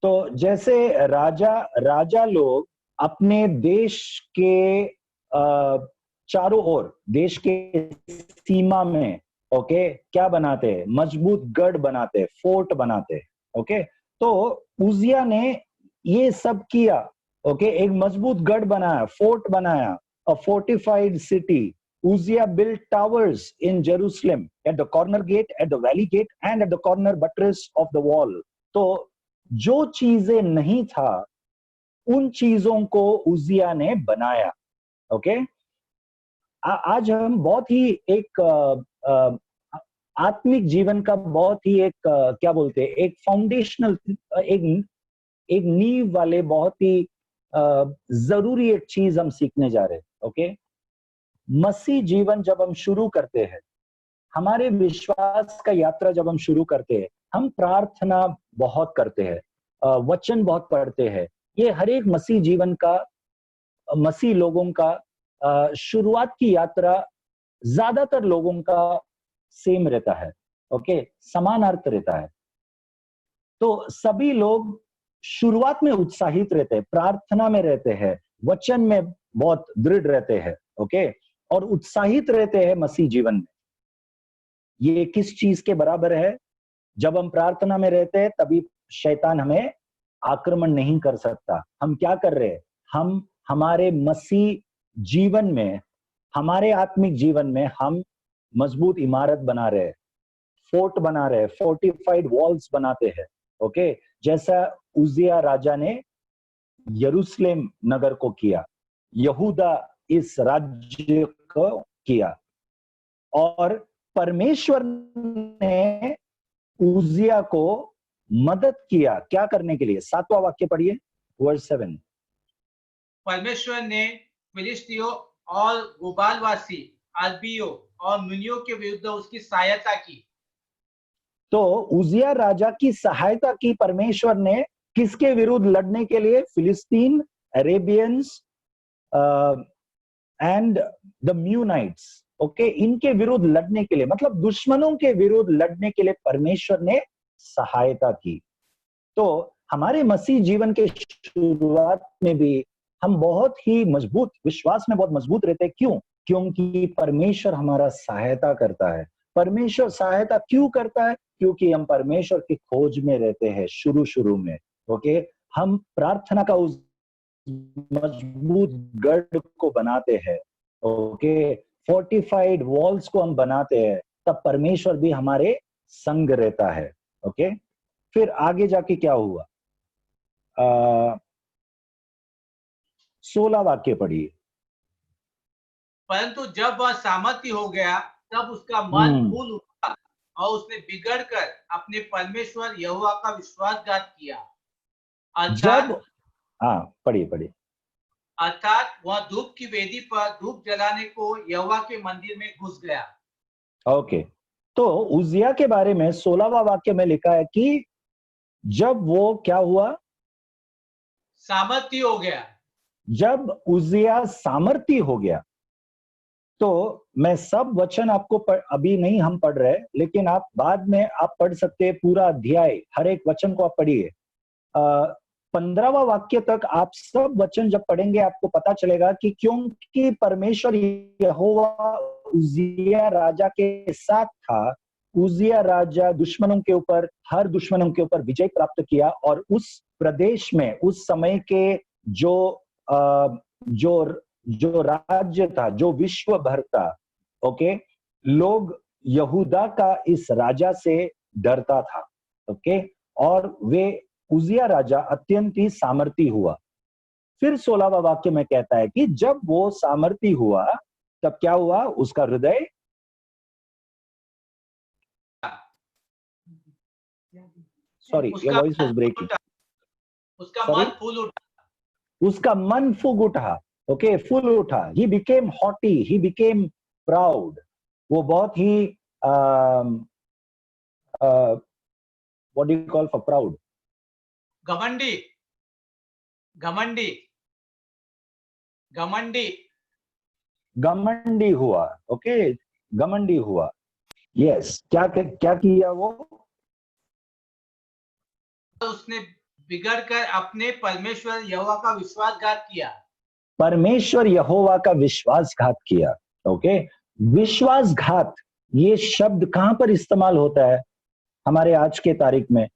तो जैसे राजा लोग अपने देश के चारों ओर, देश के सीमा में, ओके, क्या बनाते हैं? मजबूत गढ़ बनाते हैं, फोर्ट बनाते हैं। ओके, तो उजिया ने ये सब किया। ओके, एक मजबूत गढ़ बनाया, फोर्ट बनाया, a fortified city. Uzziah built towers in Jerusalem at the corner gate, at the valley gate, and at the corner buttress of the wall. तो जो चीजें नहीं था, उन चीजों को उजिया ने बनाया। ओके, आज हम बहुत ही एक आत्मिक जीवन का बहुत ही एक क्या बोलते हैं, एक फाउंडेशनल, एक नींव वाले बहुत ही जरूरी एक चीज हम सीखने जा रहे हैं। ओके, मसीह जीवन जब हम शुरू करते हैं, हमारे विश्वास का यात्रा जब हम शुरू करते हैं, हम प्रार्थना बहुत करते हैं, वचन बहुत पढ़ते हैं। ये हर एक मसीह जीवन का, मसीह लोगों का शुरुआत की यात्रा ज्यादातर लोगों का सेम रहता है। ओके, समान अर्थ रहता है। तो सभी लोग शुरुआत में उत्साहित रहते हैं, प्रार्थना में रहते हैं, वचन में बहुत दृढ़ रहते हैं। ओके, और उत्साहित रहते हैं मसीह जीवन में। ये किस चीज के बराबर है? जब हम प्रार्थना में रहते हैं तभी शैतान हमें आक्रमण नहीं कर सकता। हम क्या कर रहे हैं? हम हमारे मसीह जीवन में, हमारे आत्मिक जीवन में हम मजबूत इमारत बना रहे हैं, फोर्ट बना रहे हैं, फोर्टिफाइड वॉल्स बनाते हैं। ओके, जैसा उजिया राजा ने यरूशलेम नगर को किया, यहूदा इस राज्य को किया, और परमेश्वर ने उजिया को मदद किया क्या करने के लिए? 7वां वाक्य पढ़िए, वर्स 7। परमेश्वर ने फिलिस्तियों और गुबालवासी, अरबियों और मुनियों के विरुद्ध उसकी सहायता की। तो उजिया राजा की सहायता की परमेश्वर ने, किसके विरुद्ध लड़ने के लिए? फिलिस्तीन, अरेबियंस, एंड द म्यूनाइट्स, ओके, इनके विरुद्ध लड़ने के लिए, मतलब दुश्मनों के विरुद्ध लड़ने के लिए परमेश्वर ने सहायता की। तो हमारे मसीह जीवन के शुरुआत में भी हम बहुत ही मजबूत, विश्वास में बहुत मजबूत रहते हैं। क्यों? क्योंकि परमेश्वर हमारा सहायता करता है। परमेश्वर सहायता क्यों करता है? क्योंकि हम परमेश्वर की खोज में रहते हैं शुरू में। ओके, हम प्रार्थना का उस मजबूत गढ़ को बनाते हैं, ओके, फोर्टिफाइड वॉल्स को हम बनाते हैं, तब परमेश्वर भी हमारे संग रहता है। ओके, फिर आगे जाके क्या हुआ? 16 वाक्य पढ़िए। परंतु जब वह सामर्थ्य हो गया, तब उसका मन फूल उठा और उसने बिगड़कर अपने परमेश्वर यहोवा का विश्वासघात किया। जब, हाँ, पढ़िए। अर्थात वह धूप की वेदी पर धूप जलाने को यहोवा के मंदिर में घुस गया। ओके, तो उजिया के बारे में 16वां वाक्य में लिखा है कि जब वो क्या हुआ? सामर्थ्य हो गया। जब उजिया सामर्थी हो गया, तो मैं सब वचन आपको अभी नहीं हम पढ़ रहे, लेकिन आप बाद में आप पढ़ सकते हैं पूरा अध्याय, हर एक वचन को आप पढ़िए। 15वां वाक्य तक आप सब वचन जब पढ़ेंगे आपको पता चलेगा कि क्योंकि परमेश्वर यहोवा उजिया राजा के साथ था, उजिया राजा दुश्मनों के ऊपर, हर दुश्मनों के ऊपर विजय प्राप्त किया, और उस प्रदेश में उस समय के जो राज्य था, जो विश्व भर था, ओके, लोग यहूदा का इस राजा से डरता था। ओके, और वे उजिया राजा अत्यंत ही सामर्थी हुआ। फिर 16वां वाक्य में कहता है कि जब वो सामर्थी हुआ तब क्या हुआ? उसका हृदय, sorry, your voice was breaking, उसका मन फूल उठा, उसका मन फूल उठा। ओके, फूल उठा। He became haughty, he became proud. वो बहुत ही what do you call for proud? घमंडी, घमंडी, घमंडी, घमंडी हुआ। ओके, घमंडी हुआ। यस, क्या किया वो? उसने बिगड़कर अपने परमेश्वर यहोवा का विश्वासघात किया। परमेश्वर यहोवा का विश्वासघात किया। ओके, विश्वासघात, ये शब्द कहां पर इस्तेमाल होता है हमारे आज के तारीख में?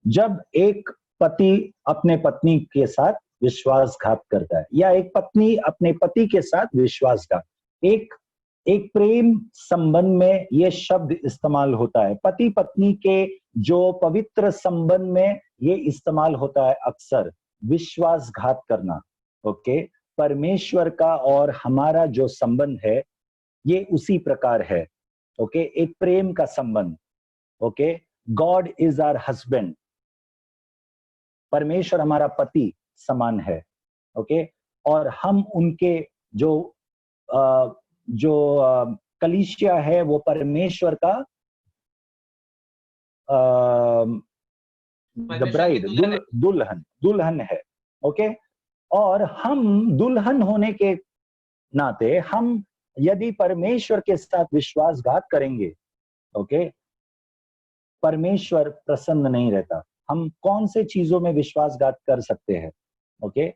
जब एक पति अपने पत्नी के साथ विश्वासघात करता है, या एक पत्नी अपने पति के साथ विश्वासघात, एक प्रेम संबंध में ये शब्द इस्तेमाल होता है। पति पत्नी के जो पवित्र संबंध में ये इस्तेमाल होता है अक्सर, विश्वासघात करना। ओके, परमेश्वर का और हमारा जो संबंध है ये उसी प्रकार है। ओके, एक प्रेम का संबंध। Okay, God is our husband, परमेश्वर हमारा पति समान है। ओके, और हम उनके जो कलीसिया है वो परमेश्वर का द ब्राइड, दुल्हन है। ओके, और हम दुल्हन होने के नाते हम यदि परमेश्वर के साथ विश्वासघात करेंगे, ओके, परमेश्वर प्रसन्न नहीं रहता। हम कौन से चीजों में विश्वासघात कर सकते हैं? ओके,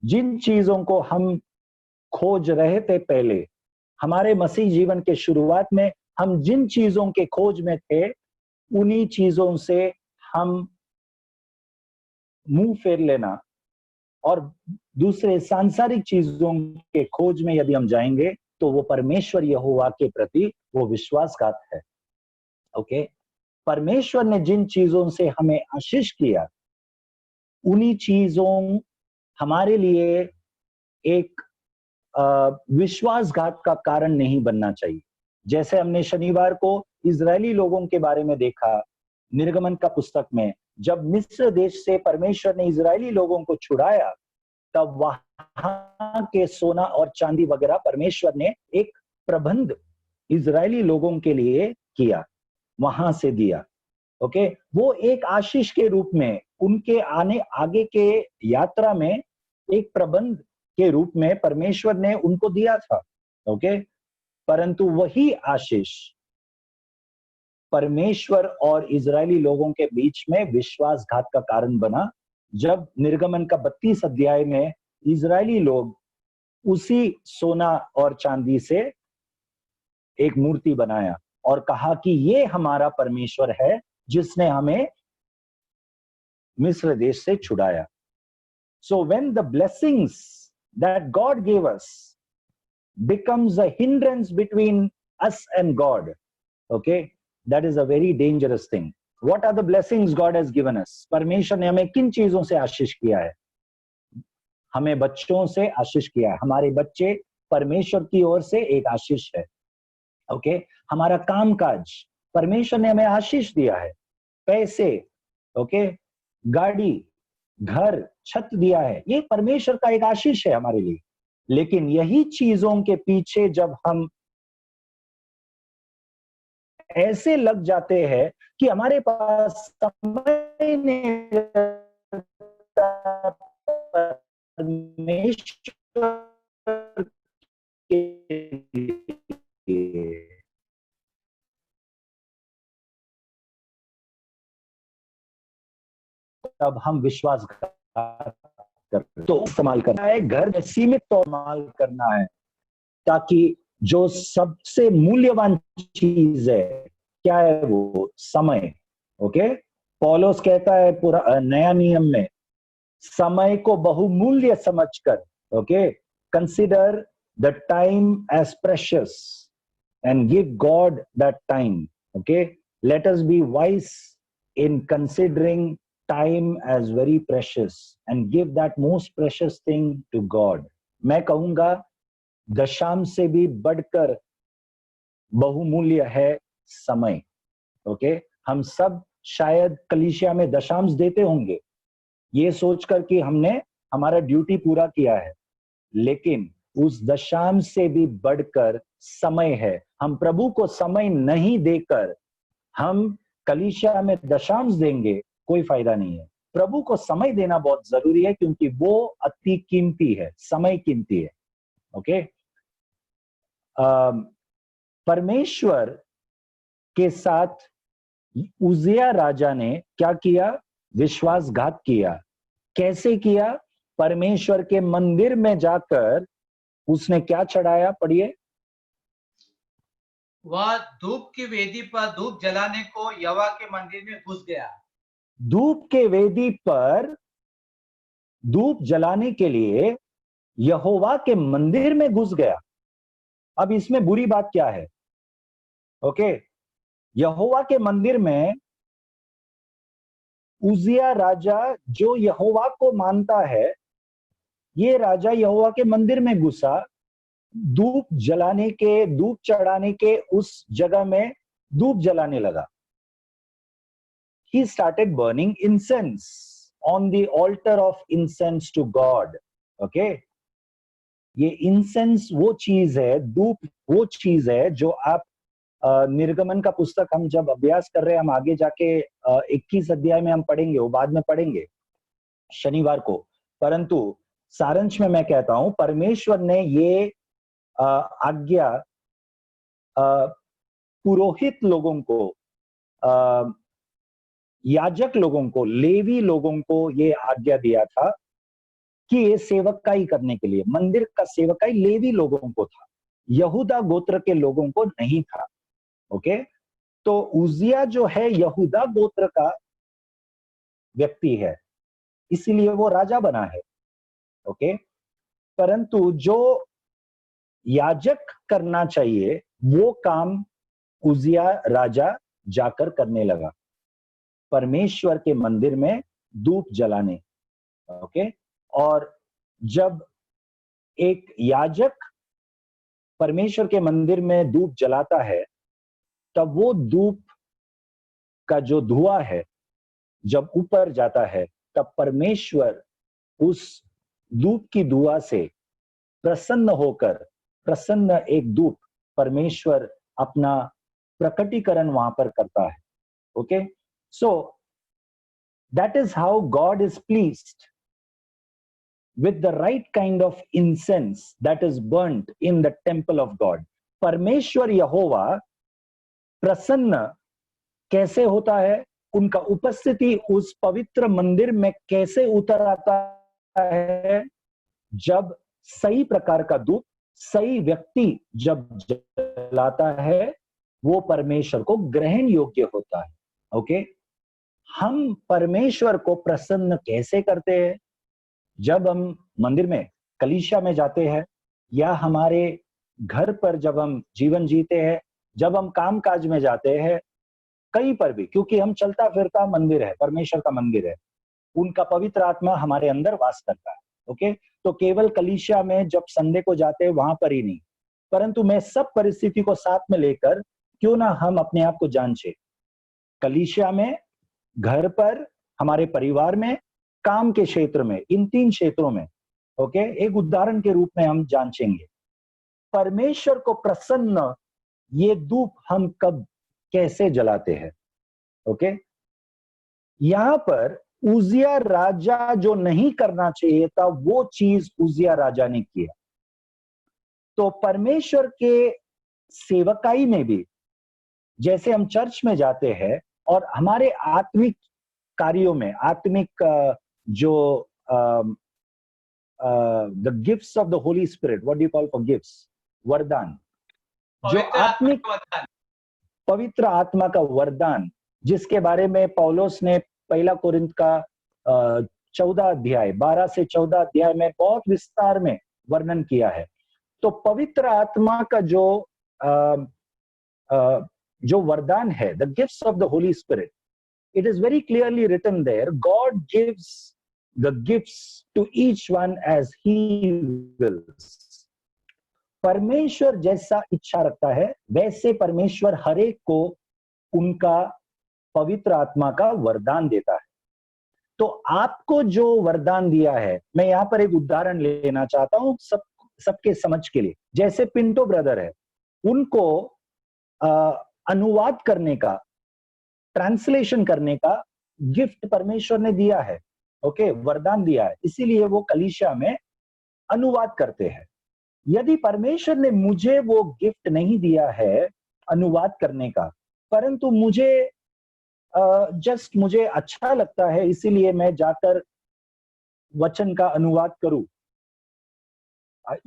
जिन चीजों को हम खोज रहे थे पहले, हमारे मसीह जीवन के शुरुआत में हम जिन चीजों के खोज में थे, उन्हीं चीजों से हम मुंह फेर लेना और दूसरे सांसारिक चीजों के खोज में यदि हम जाएंगे तो वो परमेश्वर यहोवा के प्रति वो विश्वासघात है। ओके, परमेश्वर ने जिन चीजों से हमें आशीष किया, उन्हीं चीजों हमारे लिए एक विश्वासघात का कारण नहीं बनना चाहिए। जैसे हमने शनिवार को इजरायली लोगों के बारे में देखा निर्गमन का पुस्तक में, जब मिस्र देश से परमेश्वर ने इजरायली लोगों को छुड़ाया, तब वहां के सोना और चांदी वगैरह परमेश्वर ने एक प्रबंध इजरायली लोगों के लिए किया, वहां से दिया। ओके, वो एक आशीष के रूप में उनके आगे के यात्रा में एक प्रबंध के रूप में परमेश्वर ने उनको दिया था। ओके, परंतु वही आशीष परमेश्वर और इजरायली लोगों के बीच में विश्वासघात का कारण बना, जब निर्गमन का 32 अध्याय में इजरायली लोग उसी सोना और चांदी से एक मूर्ति बनाया और कहा कि ये हमारा परमेश्वर है जिसने हमें मिस्र देश से छुड़ाया। So when the blessings that God gave us becomes a hindrance between us and God, okay, that is a very dangerous thing. What are the blessings God has given us? परमेश्वर ने हमें किन चीजों से आशीष किया है? हमें बच्चों से आशीष किया है। हमारे बच्चे परमेश्वर की ओर से एक आशीष है। ओके, हमारा कामकाज परमेश्वर ने हमें आशीष दिया है। पैसे, ओके, गाड़ी, घर, छत दिया है, ये परमेश्वर का एक आशीष है हमारे लिए। लेकिन यही चीजों के पीछे जब हम ऐसे लग जाते हैं कि हमारे पास समय नहीं रहता परमेश्वर के लिए, तब हम विश्वासघात करते हैं। तो इस्तेमाल करना है, घर में सीमित तौर इस्तेमाल करना है, ताकि जो सबसे मूल्यवान चीज है, क्या है वो? समय। ओके, पौलुस कहता है पूरा नया नियम में, समय को बहुमूल्य समझकर, okay, consider the time as precious and give God that time. Okay, let us be wise in considering time as very precious and give that most precious thing to God. मैं कहूंगा दशांश से भी बढ़कर बहुमूल्य है समय। ओके, हम सब शायद कलीसिया में दशांश देते होंगे ये सोचकर कि हमने हमारा ड्यूटी पूरा किया है, लेकिन उस दशांश से भी बढ़कर समय है। हम प्रभु को समय नहीं देकर हम कलीसिया में दशांश देंगे, कोई फायदा नहीं है। प्रभु को समय देना बहुत जरूरी है, क्योंकि वो अति कीमती है, समय कीमती है। ओके, परमेश्वर के साथ उजिया राजा ने क्या किया? विश्वासघात किया। कैसे किया? परमेश्वर के मंदिर में जाकर उसने क्या चढ़ाया? पढ़िए। वह धूप की वेदी पर धूप जलाने को यहोवा के मंदिर में घुस गया। धूप के वेदी पर धूप जलाने के लिए यहोवा के मंदिर में घुस गया। अब इसमें बुरी बात क्या है? ओके, यहोवा के मंदिर में उजिया राजा जो यहोवा को मानता है, ये राजा यहोवा के मंदिर में घुसा, धूप जलाने के, धूप चढ़ाने के उस जगह में धूप जलाने लगा। He started burning incense on the altar of incense to God. Okay, ये इंसेंस वो चीज है, धूप वो चीज है जो आप निर्गमन का पुस्तक हम जब अभ्यास कर रहे हैं, हम आगे जाके 21 अध्याय में हम पढ़ेंगे, वो बाद में पढ़ेंगे शनिवार को। परंतु सारांश में मैं कहता हूं, परमेश्वर ने ये आज्ञा पुरोहित लोगों को, याजक लोगों को, लेवी लोगों को ये आज्ञा दिया था कि ये सेवकाई करने के लिए, मंदिर का सेवकाई लेवी लोगों को था, यहूदा गोत्र के लोगों को नहीं था। ओके, तो उजिया जो है यहूदा गोत्र का व्यक्ति है, इसीलिए वो राजा बना है। ओके, परंतु जो याजक करना चाहिए वो काम उजिया राजा जाकर करने लगा, परमेश्वर के मंदिर में धूप जलाने। ओके, और जब एक याजक परमेश्वर के मंदिर में धूप जलाता है, तब वो धूप का जो धुआं है जब ऊपर जाता है, तब परमेश्वर उस धूप की धुआं से प्रसन्न होकर, प्रसन्न एक धूप परमेश्वर अपना प्रकटीकरण वहां पर करता है। Okay, so that is how God is pleased with the right kind of incense that is burnt in the temple of God. परमेश्वर यहोवा प्रसन्न कैसे होता है, उनका उपस्थिति उस पवित्र मंदिर में कैसे उतर आता है, जब सही प्रकार का धूप सही व्यक्ति जब जलाता है, वो परमेश्वर को ग्रहण योग्य होता है। ओके, हम परमेश्वर को प्रसन्न कैसे करते हैं? जब हम मंदिर में, कलीसिया में जाते हैं, या हमारे घर पर जब हम जीवन जीते हैं, जब हम काम काज में जाते हैं, कहीं पर भी, क्योंकि हम चलता फिरता मंदिर है, परमेश्वर का मंदिर है, उनका पवित्र आत्मा हमारे अंदर वास करता है। ओके, तो केवल कलीसिया में जब संडे को जाते हैं वहां पर ही नहीं, परंतु मैं सब परिस्थिति को साथ में लेकर क्यों ना हम अपने आप को जांचे, कलीसिया में, घर पर, हमारे परिवार में, काम के क्षेत्र में, इन 3 क्षेत्रों में। ओके, एक उदाहरण के रूप में हम जांचेंगे परमेश्वर को प्रसन्न ये धूप हम कब कैसे जलाते हैं। ओके, यहां पर उजिया राजा जो नहीं करना चाहिए था वो चीज उजिया राजा ने किया। तो परमेश्वर के सेवकाई में भी, जैसे हम चर्च में जाते हैं और हमारे आत्मिक कार्यों में, आत्मिक जो the gifts of the Holi spirit, what do you call for gifts, वरदान, जो आत्मिक पवित्र आत्मा का वरदान, जिसके बारे में पौलुस ने 1 कोरिन्थ का 14 अध्याय 12 से 14 अध्याय में बहुत विस्तार में वर्णन किया है। तो पवित्र आत्मा का जो वरदान है, the gifts of the Holi spirit, it is very clearly written there, God gives the gifts to each one as he wills. परमेश्वर जैसा इच्छा रखता है वैसे परमेश्वर हर एक को उनका पवित्र आत्मा का वरदान देता है। तो आपको जो वरदान दिया है, मैं यहां पर एक उदाहरण लेना चाहता हूं सबके समझ के लिए। जैसे पिंटो ब्रदर है, उनको अनुवाद करने का, ट्रांसलेशन करने का गिफ्ट परमेश्वर ने दिया है। ओके, वरदान दिया है, इसीलिए वो कलीसिया में अनुवाद करते हैं। यदि परमेश्वर ने मुझे वो गिफ्ट नहीं दिया है अनुवाद करने का, परंतु मुझे मुझे अच्छा लगता है, इसीलिए मैं जाकर वचन का अनुवाद करूं,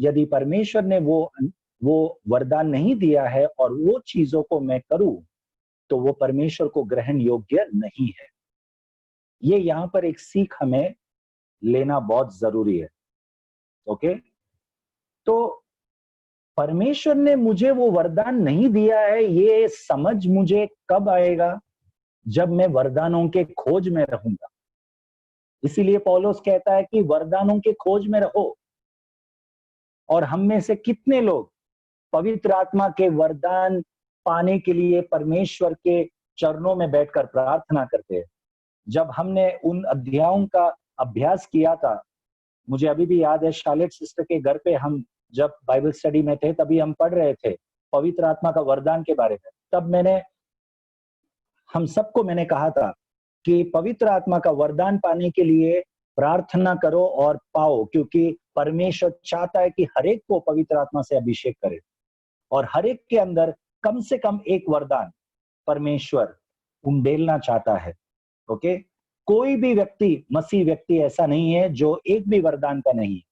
यदि परमेश्वर ने वो वरदान नहीं दिया है और वो चीजों को मैं करूं, तो वो परमेश्वर को ग्रहण योग्य नहीं है। ये यहां पर एक सीख हमें लेना बहुत जरूरी है। ओके, तो परमेश्वर ने मुझे वो वरदान नहीं दिया है, ये समझ मुझे कब आएगा? जब मैं वरदानों के खोज में रहूंगा। इसीलिए पौलुस कहता है कि वरदानों के खोज में रहो। और हम में से कितने लोग पवित्र आत्मा के वरदान पाने के लिए परमेश्वर के चरणों में बैठकर प्रार्थना करते हैं? जब हमने उन अध्यायों का अभ्यास किया था, मुझे अभी भी याद है, शार्लेट सिस्टर के घर पे हम जब बाइबल स्टडी में थे, तभी हम पढ़ रहे थे पवित्र आत्मा का वरदान के बारे में। तब हम सबको मैंने कहा था कि पवित्र आत्मा का वरदान पाने के लिए प्रार्थना करो और पाओ, क्योंकि परमेश्वर चाहता है कि हर एक को पवित्र आत्मा से अभिषेक करे और हर एक के अंदर कम से कम एक वरदान परमेश्वर उंडेलना चाहता है। ओके, कोई भी व्यक्ति, मसीह व्यक्ति ऐसा नहीं है जो एक भी वरदान का नहीं,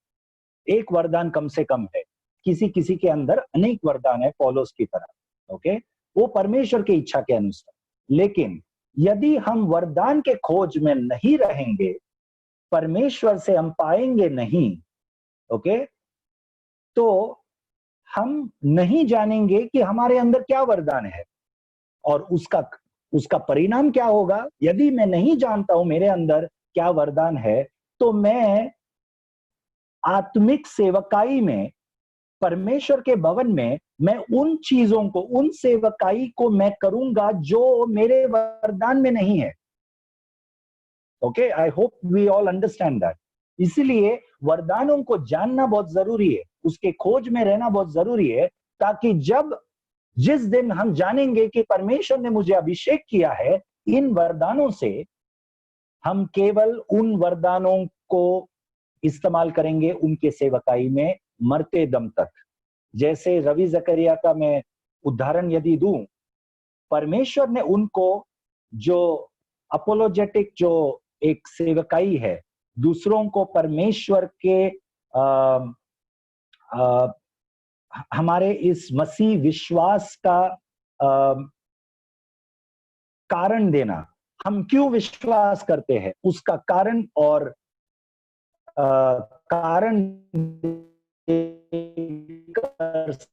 एक वरदान कम से कम है। किसी किसी के अंदर अनेक वरदान है, पौलुस की तरह। ओके, वो परमेश्वर की इच्छा के अनुसार। लेकिन यदि हम वरदान के खोज में नहीं रहेंगे, परमेश्वर से हम पाएंगे नहीं। ओके, तो हम नहीं जानेंगे कि हमारे अंदर क्या वरदान है और उसका परिणाम क्या होगा। यदि मैं नहीं जानता हूं मेरे अंदर क्या वरदान है, तो मैं आत्मिक सेवकाई में, परमेश्वर के भवन में, मैं उन चीजों को, उन सेवकाई को मैं करूंगा जो मेरे वरदान में नहीं है। Okay, I hope we all understand that. इसीलिए वरदानों को जानना बहुत जरूरी है, उसके खोज में रहना बहुत जरूरी है, ताकि जिस दिन हम जानेंगे कि परमेश्वर ने मुझे अभिषेक किया है इन वरदानों से, हम केवल उन वरदानों को इस्तेमाल करेंगे उनके सेवकाई में मरते दम तक। जैसे रवि जकरिया का मैं उदाहरण यदि दूं, परमेश्वर ने उनको जो अपोलोजेटिक जो एक सेवकाई है, दूसरों को परमेश्वर के हमारे इस मसीह विश्वास का कारण देना, हम क्यों विश्वास करते हैं उसका कारण और कारण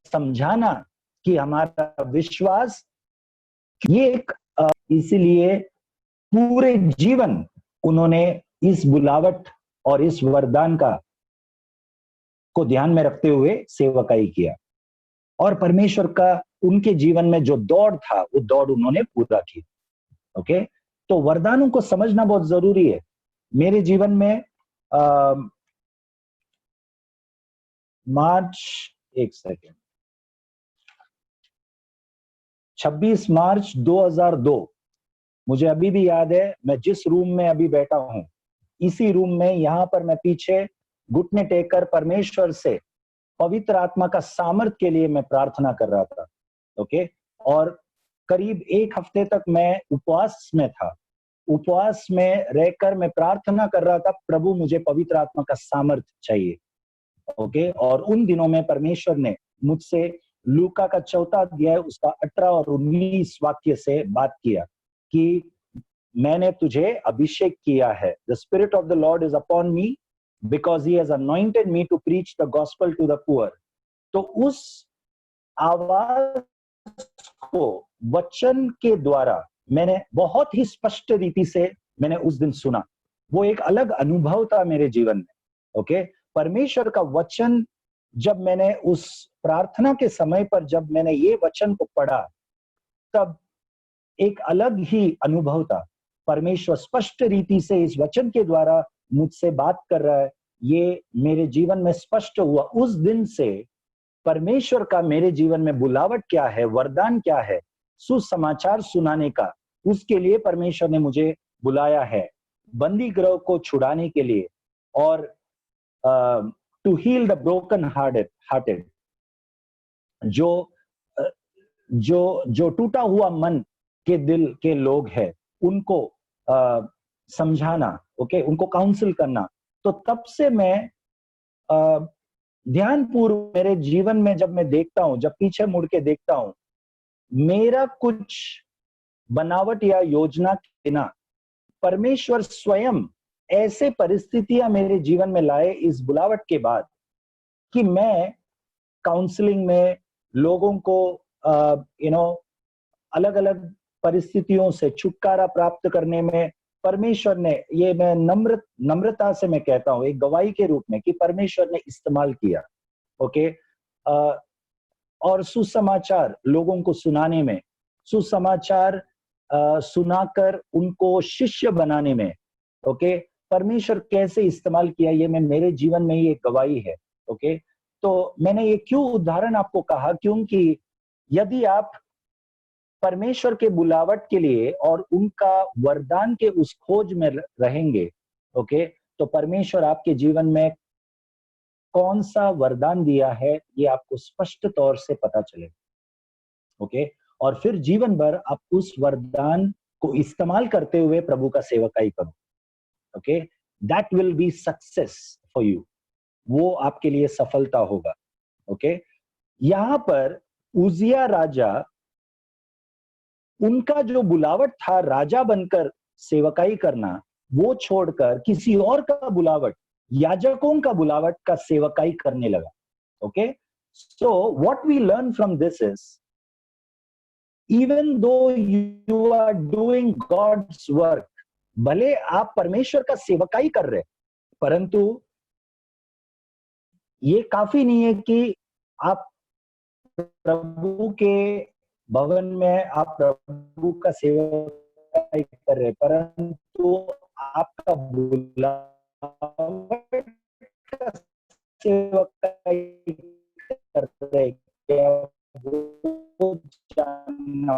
समझाना कि हमारा विश्वास ये एक इसीलिए पूरे जीवन उन्होंने इस बुलावट और इस वरदान का को ध्यान में रखते हुए सेवकाई किया, और परमेश्वर का उनके जीवन में जो दौड़ था वो दौड़ उन्होंने पूरा की। ओके, तो वरदानों को समझना बहुत जरूरी है। मेरे जीवन में मार्च 26 मार्च 2002, मुझे अभी भी याद है, मैं जिस रूम में अभी बैठा हूं, इसी रूम में यहां पर मैं पीछे घुटने टेक कर परमेश्वर से पवित्र आत्मा का सामर्थ के लिए मैं प्रार्थना कर रहा था। ओके, और करीब 1 हफ्ते तक मैं उपवास में था। उपवास में रहकर मैं प्रार्थना कर रहा था, प्रभु मुझे पवित्र आत्मा का सामर्थ चाहिए। ओके, और उन दिनों में परमेश्वर ने मुझसे लूका का 4 अध्याय उसका 18 और 19 वाक्य से बात किया कि मैंने तुझे अभिषेक किया है, the spirit of the Lord is upon me because he has anointed me to preach the gospel to the poor. तो उस आवाज को वचन के द्वारा मैंने बहुत ही स्पष्ट रीति से मैंने उस दिन सुना। वो एक अलग अनुभव था मेरे जीवन में। ओके, परमेश्वर का वचन जब मैंने उस प्रार्थना के समय पर जब मैंने ये वचन को पढ़ा, तब एक अलग ही अनुभव था। परमेश्वर स्पष्ट रीति से इस वचन के द्वारा मुझसे बात कर रहा है, ये मेरे जीवन में स्पष्ट हुआ। उस दिन से परमेश्वर का मेरे जीवन में बुलावट क्या है, वरदान क्या है, सुसमाचार सुनाने का, उसके लिए परमेश्वर ने मुझे बुलाया है, बंदी ग्रह को छुड़ाने के लिए, और to heal the broken hearted, जो टूटा हुआ मन के दिल के लोग हैं उनको समझाना, ओके, उनको काउंसिल करना। तो तब से मैं ध्यानपूर्वक मेरे जीवन में जब मैं देखता हूं, जब पीछे मुड़ के देखता हूं, मेरा कुछ बनावट या योजना के बिना परमेश्वर स्वयं ऐसे परिस्थितियां मेरे जीवन में लाए इस बुलावट के बाद कि मैं काउंसलिंग में लोगों को अलग अलग परिस्थितियों से छुटकारा प्राप्त करने में परमेश्वर ने, ये मैं नम्रता से मैं कहता हूं एक गवाही के रूप में, कि परमेश्वर ने इस्तेमाल किया। ओके, और सुसमाचार लोगों को सुनाने में, सुसमाचार सुनाकर उनको शिष्य बनाने में, ओके, परमेश्वर कैसे इस्तेमाल किया, ये मैं मेरे जीवन में ही एक गवाही है। ओके, तो मैंने ये क्यों उदाहरण आपको कहा, क्योंकि यदि आप परमेश्वर के बुलावट के लिए और उनका वरदान के उस खोज में रहेंगे, ओके, तो परमेश्वर आपके जीवन में कौन सा वरदान दिया है ये आपको स्पष्ट तौर से पता चलेगा। ओके, और फिर जीवन भर आप उस वरदान को इस्तेमाल करते हुए प्रभु का सेवकाई करो। Okay, that will be success for you, वो आपके लिए सफलता होगा। ओके, यहां पर उजिया राजा, उनका जो बुलावट था राजा बनकर सेवकाई करना, वो छोड़कर किसी और का बुलावट, याजकों का बुलावट का सेवकाई करने लगा। Okay, so what we learn from this is, even though you are doing God's work, भले आप परमेश्वर का सेवकाई कर रहे, परंतु ये काफी नहीं है कि आप प्रभु के भवन में आप प्रभु का सेवकाई कर रहे, परंतु आपका बुलावट का सेवकाई कर रहे, क्या वो जानना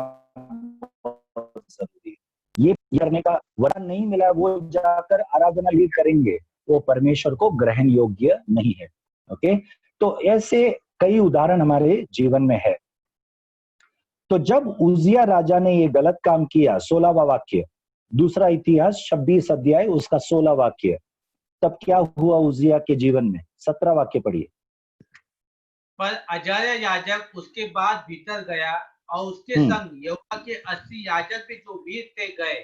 जरूरी है। ये करने का वरदान नहीं मिला, वो जाकर आराधना भी करेंगे, वो परमेश्वर को ग्रहण योग्य नहीं है। ओके, तो ऐसे कई उदाहरण हमारे जीवन में है। तो जब उजिया राजा ने ये गलत काम किया, 16वां वाक्य, दूसरा इतिहास 26 अध्याय उसका 16 वाक्य, तब क्या हुआ उजिया के जीवन में? 17 वाक्य पढ़िए। पर अजाया याजक उसके बाद भीतर गया और उसके संग यहोवा के 80 याजक भी जो वीर थे गए।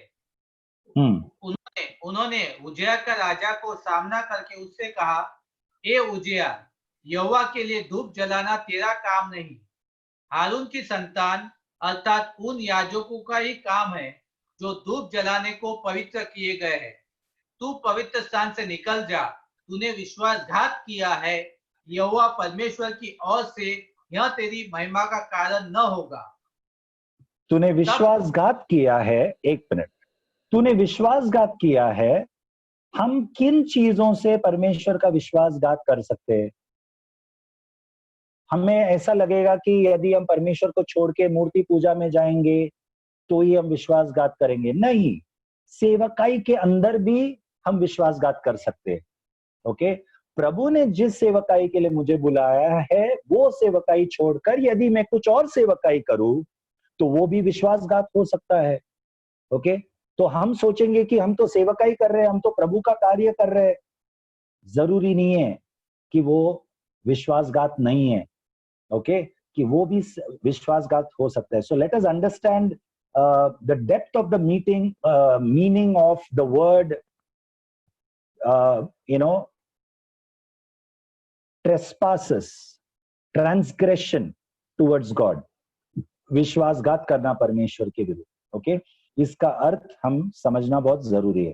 उन्होंने उजिया का राजा को सामना करके उससे कहा, ए उजिया, यहोवा के लिए धूप जलाना तेरा काम नहीं, हारून की संतान अर्थात उन याजकों का ही काम है जो धूप जलाने को पवित्र किए गए हैं। तू पवित्र स्थान से निकल जा, तूने विश्वासघात किया है, यहोवा परमेश्वर की ओर से यह तेरी महिमा का कारण न होगा। तूने विश्वासघात किया है, एक मिनट, तूने विश्वासघात किया है। हम किन चीजों से परमेश्वर का विश्वासघात कर सकते हैं? हमें ऐसा लगेगा कि यदि हम परमेश्वर को छोड़ के मूर्ति पूजा में जाएंगे तो ही हम विश्वासघात करेंगे। नहीं, सेवकाई के अंदर भी हम विश्वासघात कर सकते हैं। ओके, प्रभु ने जिस सेवकाई के लिए मुझे बुलाया है वो सेवकाई छोड़कर यदि मैं कुछ और सेवकाई करूं तो वो भी विश्वासघात हो सकता है। ओके, तो हम सोचेंगे कि हम तो सेवकाई कर रहे हैं, हम तो प्रभु का कार्य कर रहे हैं। जरूरी नहीं है कि वो विश्वासघात नहीं है। ओके, कि वो भी विश्वासघात हो सकता है। So let us understand the depth of the meaning of the word trespasses, transgression towards God, विश्वासघात करना परमेश्वर के विरुद्ध। ओके, इसका अर्थ हम समझना बहुत जरूरी है।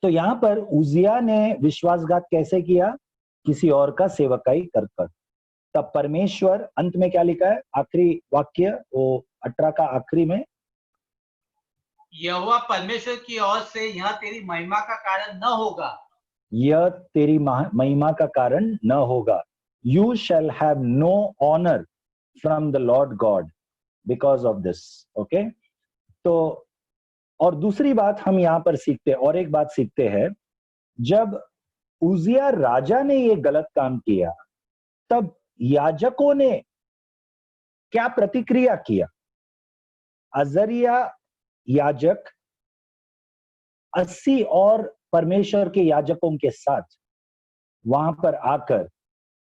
तो यहां पर उजिया ने विश्वासघात कैसे किया? किसी और का सेवकाई कर कर। तब परमेश्वर, अंत में क्या लिखा है आखिरी वाक्य, वो 18 का आखिरी में, यहोवा परमेश्वर की ओर से यह तेरी महिमा का कारण न होगा, यह तेरी महिमा का कारण न होगा। You shall have no honour from the Lord God because of this. Okay, तो और दूसरी बात हम यहां पर सीखते, और एक बात सीखते हैं, जब उजिया राजा ने ये गलत काम किया तब याजकों ने क्या प्रतिक्रिया किया? अजरिया याजक 80 और परमेश्वर के याजकों के साथ वहां पर आकर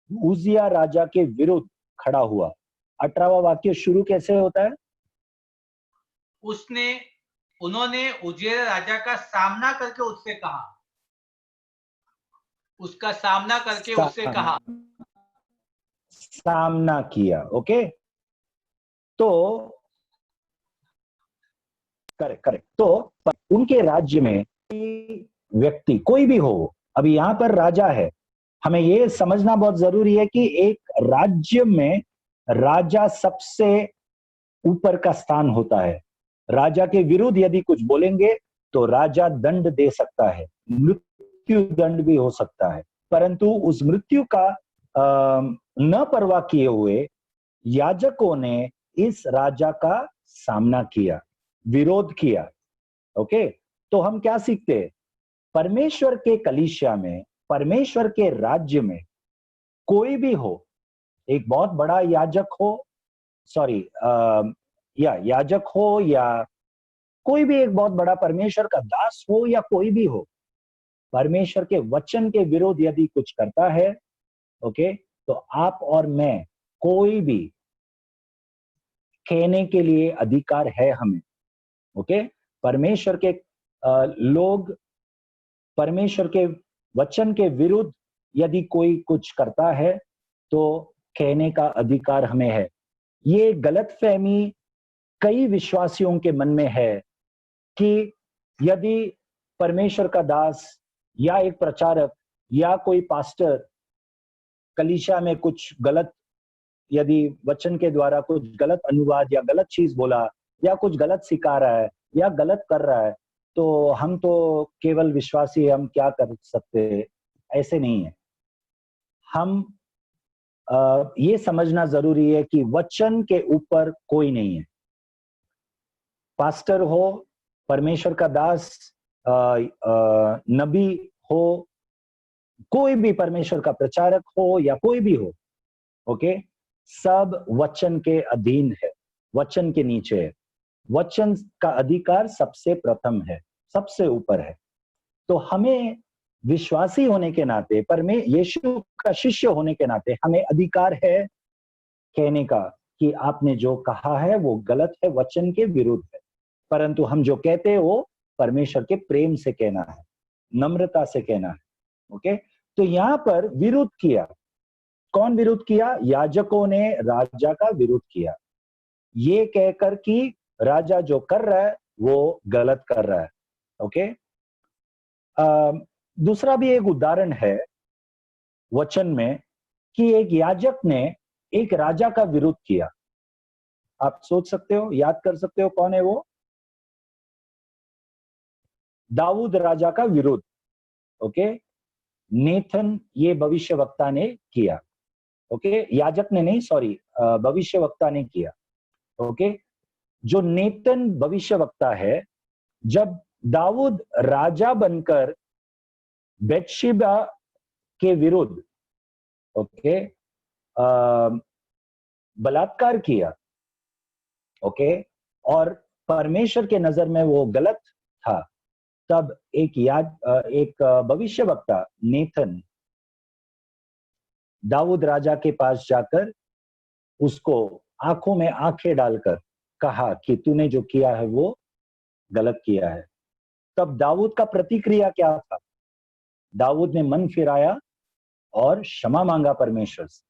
उजिया राजा के विरुद्ध खड़ा हुआ। 18वां वाक्य शुरू कैसे होता है? उन्होंने उजिया राजा का सामना करके उससे कहा, उसका सामना करके उससे कहा, सामना किया। ओके, तो करेक्ट। तो उनके राज्य में व्यक्ति कोई भी हो, अभी यहां पर राजा है, हमें यह समझना बहुत जरूरी है कि एक राज्य में राजा सबसे ऊपर का स्थान होता है। राजा के विरुद्ध यदि कुछ बोलेंगे तो राजा दंड दे सकता है, मृत्यु दंड भी हो सकता है। परंतु उस मृत्यु का न परवाह किए हुए याजकों ने इस राजा का सामना किया, विरोध किया। ओके, तो हम क्या सीखते हैं? परमेश्वर के कलीसिया में, परमेश्वर के राज्य में कोई भी हो, एक बहुत बड़ा याजक हो, याजक हो या कोई भी एक बहुत बड़ा परमेश्वर का दास हो या कोई भी हो, परमेश्वर के वचन के विरोध यदि कुछ करता है, ओके, तो आप और मैं, कोई भी कहने के लिए अधिकार है हमें। ओके, परमेश्वर के लोग परमेश्वर के वचन के विरुद्ध यदि कोई कुछ करता है तो कहने का अधिकार हमें है। ये गलतफहमी कई विश्वासियों के मन में है कि यदि परमेश्वर का दास या एक प्रचारक या कोई पास्टर कलीसिया में कुछ गलत, यदि वचन के द्वारा कुछ गलत अनुवाद या गलत चीज बोला या कुछ गलत सिखा रहा है या गलत कर रहा है, तो हम तो केवल विश्वासी, हम क्या कर सकते हैं? ऐसे नहीं है। हम ये समझना जरूरी है कि वचन के ऊपर कोई नहीं है। पास्टर हो, परमेश्वर का दास, नबी हो, कोई भी परमेश्वर का प्रचारक हो या कोई भी हो, ओके, सब वचन के अधीन है, वचन के नीचे है। वचन का अधिकार सबसे प्रथम है, सबसे ऊपर है। तो हमें विश्वासी होने के नाते, यीशु का शिष्य होने के नाते हमें अधिकार है कहने का कि आपने जो कहा है वो गलत है, वचन के विरुद्ध है। परंतु हम जो कहते हैं वो परमेश्वर के प्रेम से कहना है, नम्रता से कहना है। ओके, तो यहां पर विरोध किया, कौन विरोध किया? याजकों ने राजा का विरोध किया, ये कहकर कि राजा जो कर रहा है वो गलत कर रहा है। ओके, दूसरा भी एक उदाहरण है वचन में कि एक याजक ने एक राजा का विरोध किया। आप सोच सकते हो, याद कर सकते हो कौन है वो? दाऊद राजा का विरोध। ओके, नेथन ये भविष्यवक्ता ने किया। ओके, याजक ने नहीं, सॉरी, भविष्यवक्ता ने किया। ओके, जो नेतन भविष्यवक्ता है, जब दाऊद राजा बनकर बेतशेबा के विरुद्ध, ओके, बलात्कार किया, ओके, और परमेश्वर के नजर में वो गलत था, तब एक भविष्यवक्ता नेथन दाऊद राजा के पास जाकर उसको आंखों में आंखें डालकर कहा कि तूने जो किया है वो गलत किया है। तब दाऊद का प्रतिक्रिया क्या था? दाऊद ने मन फिराया और क्षमा मांगा परमेश्वर से।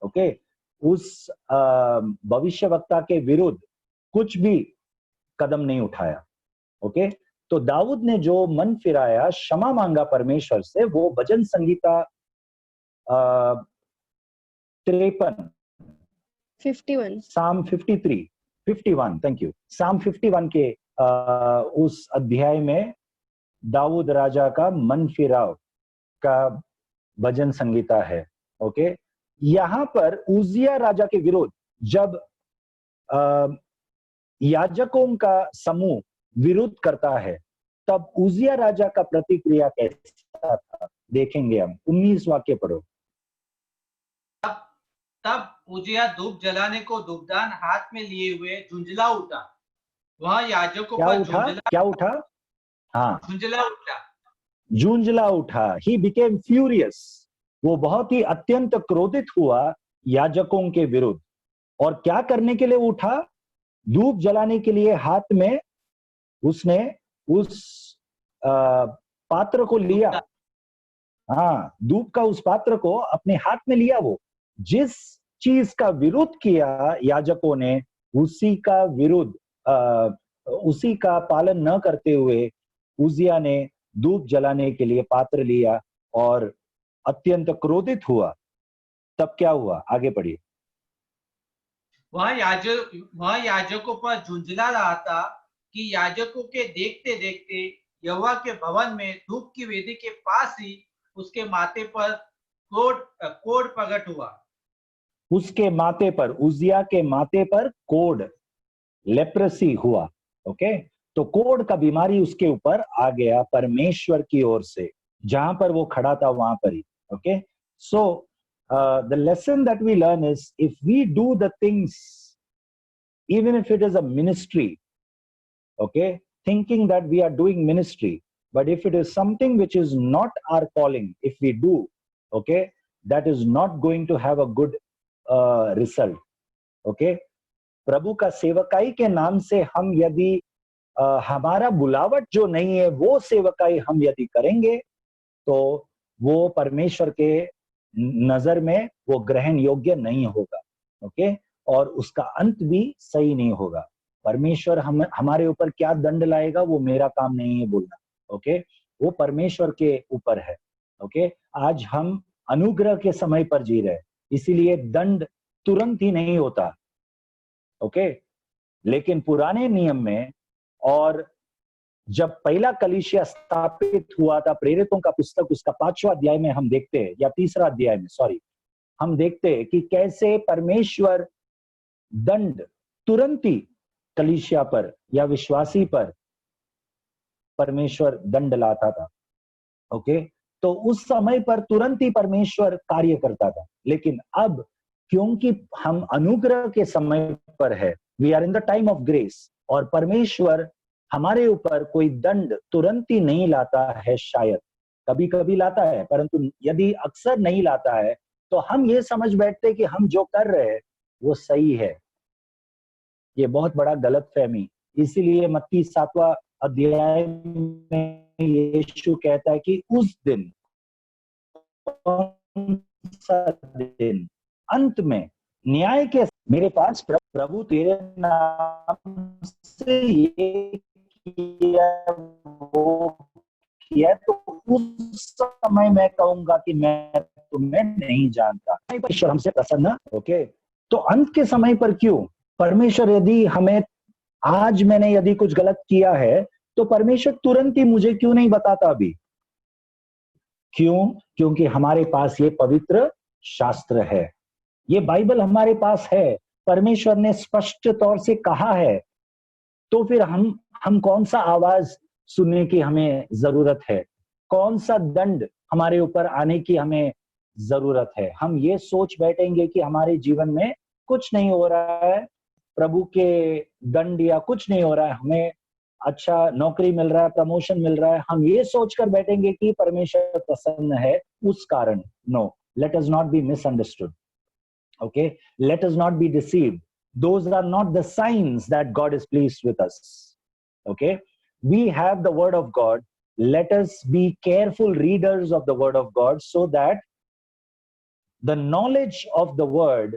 ओके, उस भविष्यवक्ता के विरुद्ध कुछ भी कदम नहीं उठाया। ओके, तो दाऊद ने जो मन फिराया, क्षमा मांगा परमेश्वर से, वो भजन संगीता 53, साम 53, 51, थैंक यू, साम 51 के उस अध्याय में दाऊद राजा का मन फिराव का भजन संगीता है। ओके, यहां पर उजिया राजा के विरुद्ध जब याजकों का समूह विरोध करता है, तब उजिया राजा का प्रतिक्रिया कैसा था देखेंगे हम। 19 वाक्य पढ़ो। तब उजिया धूप जलाने को धूपदान हाथ में लिए हुए झुंझला उठा। वह याजकों पर क्या उठा? हाँ, झुंझला उठा, झुंझला उठा। ही बिकेम फ्यूरियस, वो बहुत ही अत्यंत क्रोधित हुआ याजकों के विरुद्ध। और क्या करने के लिए उठा? धूप जलाने के लिए हाथ में उसने उस पात्र को लिया। हाँ, धूप का उस पात्र को अपने हाथ में लिया। वो जिस चीज का विरोध किया याजकों ने, उसी का विरोध, उसी का पालन न करते हुए उजिया ने धूप जलाने के लिए पात्र लिया और अत्यंत क्रोधित हुआ। तब क्या हुआ? आगे पढ़िए। वह याजकों पर झुंझला रहा था कि याजकों के देखते देखते यहोवा के भवन में धूप की वेदी के पास ही उसके माथे पर कोढ़ प्रकट हुआ। उसके माथे पर, उजिया के माथे पर कोढ़, लेप्रेसी हुआ। ओके, तो कोढ़ का बीमारी उसके ऊपर आ गया परमेश्वर की ओर से, जहां पर वो खड़ा था वहां पर ही। Okay, so the lesson that we learn is, if we do the things, even if it is a ministry, okay, thinking that we are doing ministry, but if it is something which is not our calling, if we do, okay, that is not going to have a good result. Okay, प्रभु का सेवकाई के नाम से हम यदि हमारा बुलावट जो नहीं है वो सेवकाई हम यदि करेंगे, तो वो परमेश्वर के नजर में वो ग्रहण योग्य नहीं होगा। ओके, और उसका अंत भी सही नहीं होगा। परमेश्वर हमारे ऊपर क्या दंड लाएगा वो मेरा काम नहीं है बोलना। ओके, वो परमेश्वर के ऊपर है। ओके, आज हम अनुग्रह के समय पर जी रहे, इसीलिए दंड तुरंत ही नहीं होता। ओके, लेकिन पुराने नियम में, और जब पहला कलीसिया स्थापित हुआ था, प्रेरितों का पुस्तक उसका 5वां अध्याय में हम देखते हैं, या 3रा अध्याय में, सॉरी, हम देखते हैं कि कैसे परमेश्वर दंड तुरंत ही कलीसिया पर या विश्वासी पर परमेश्वर दंड लाता था। ओके, तो उस समय पर तुरंत ही परमेश्वर कार्य करता था। लेकिन अब क्योंकि हम अनुग्रह के समय पर है, we are in the time of grace, और परमेश्वर हमारे ऊपर कोई दंड तुरंत ही नहीं लाता है, शायद कभी कभी लाता है, परंतु यदि अक्सर नहीं लाता है तो हम ये समझ बैठते कि हम जो कर रहे हैं वो सही है। ये बहुत बड़ा गलतफहमी। इसीलिए मत्ती 7वां अध्याय में यीशु कहता है कि उस दिन, कौन सा दिन, अंत में न्याय के, मेरे पास प्रभु तेरे नाम से ये किया वो किया, तो उस समय मैं कहूंगा कि मैं तुम्हें नहीं जानता। परमेश्वर हमसे प्रसन्न। ओके, तो अंत के समय पर क्यों परमेश्वर, यदि हमें आज मैंने यदि कुछ गलत किया है तो परमेश्वर तुरंत ही मुझे क्यों नहीं बताता अभी? क्यों? क्योंकि हमारे पास ये पवित्र शास्त्र है, ये बाइबल हमारे पास है, परमेश्वर ने स्पष्ट तौर से कहा है। तो फिर हम कौन सा आवाज सुनने की हमें जरूरत है? कौन सा दंड हमारे ऊपर आने की हमें जरूरत है? हम ये सोच बैठेंगे कि हमारे जीवन में कुछ नहीं हो रहा है, प्रभु के दंड या कुछ नहीं हो रहा है, हमें अच्छा नौकरी मिल रहा है, प्रमोशन मिल रहा है, हम ये सोचकर बैठेंगे कि परमेश्वर प्रसन्न है उस कारण। No, let us not be misunderstood. Okay, let us not be deceived. Those are not the signs that God is pleased with us. Okay, we have the word of God. Let us be careful readers of the word of God so that the knowledge of the word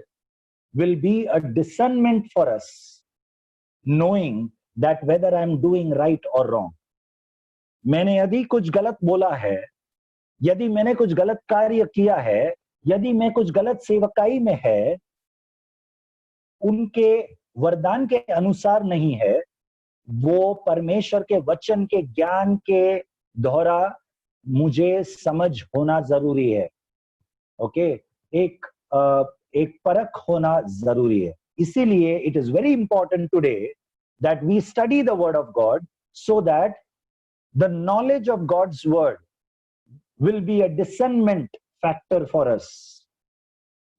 will be a discernment for us, knowing that whether I'm doing right or wrong. मैंने यदि कुछ गलत बोला है, यदि मैंने कुछ गलत कार्य किया है, यदि मैं कुछ गलत सेवकाई में है, उनके वरदान के अनुसार नहीं है, वो परमेश्वर के वचन के ज्ञान के द्वारा मुझे समझ होना जरूरी है। ओके, एक परख होना जरूरी है। इसीलिए it is very important today that we study the word of God so that the knowledge of God's word will be a discernment factor for us,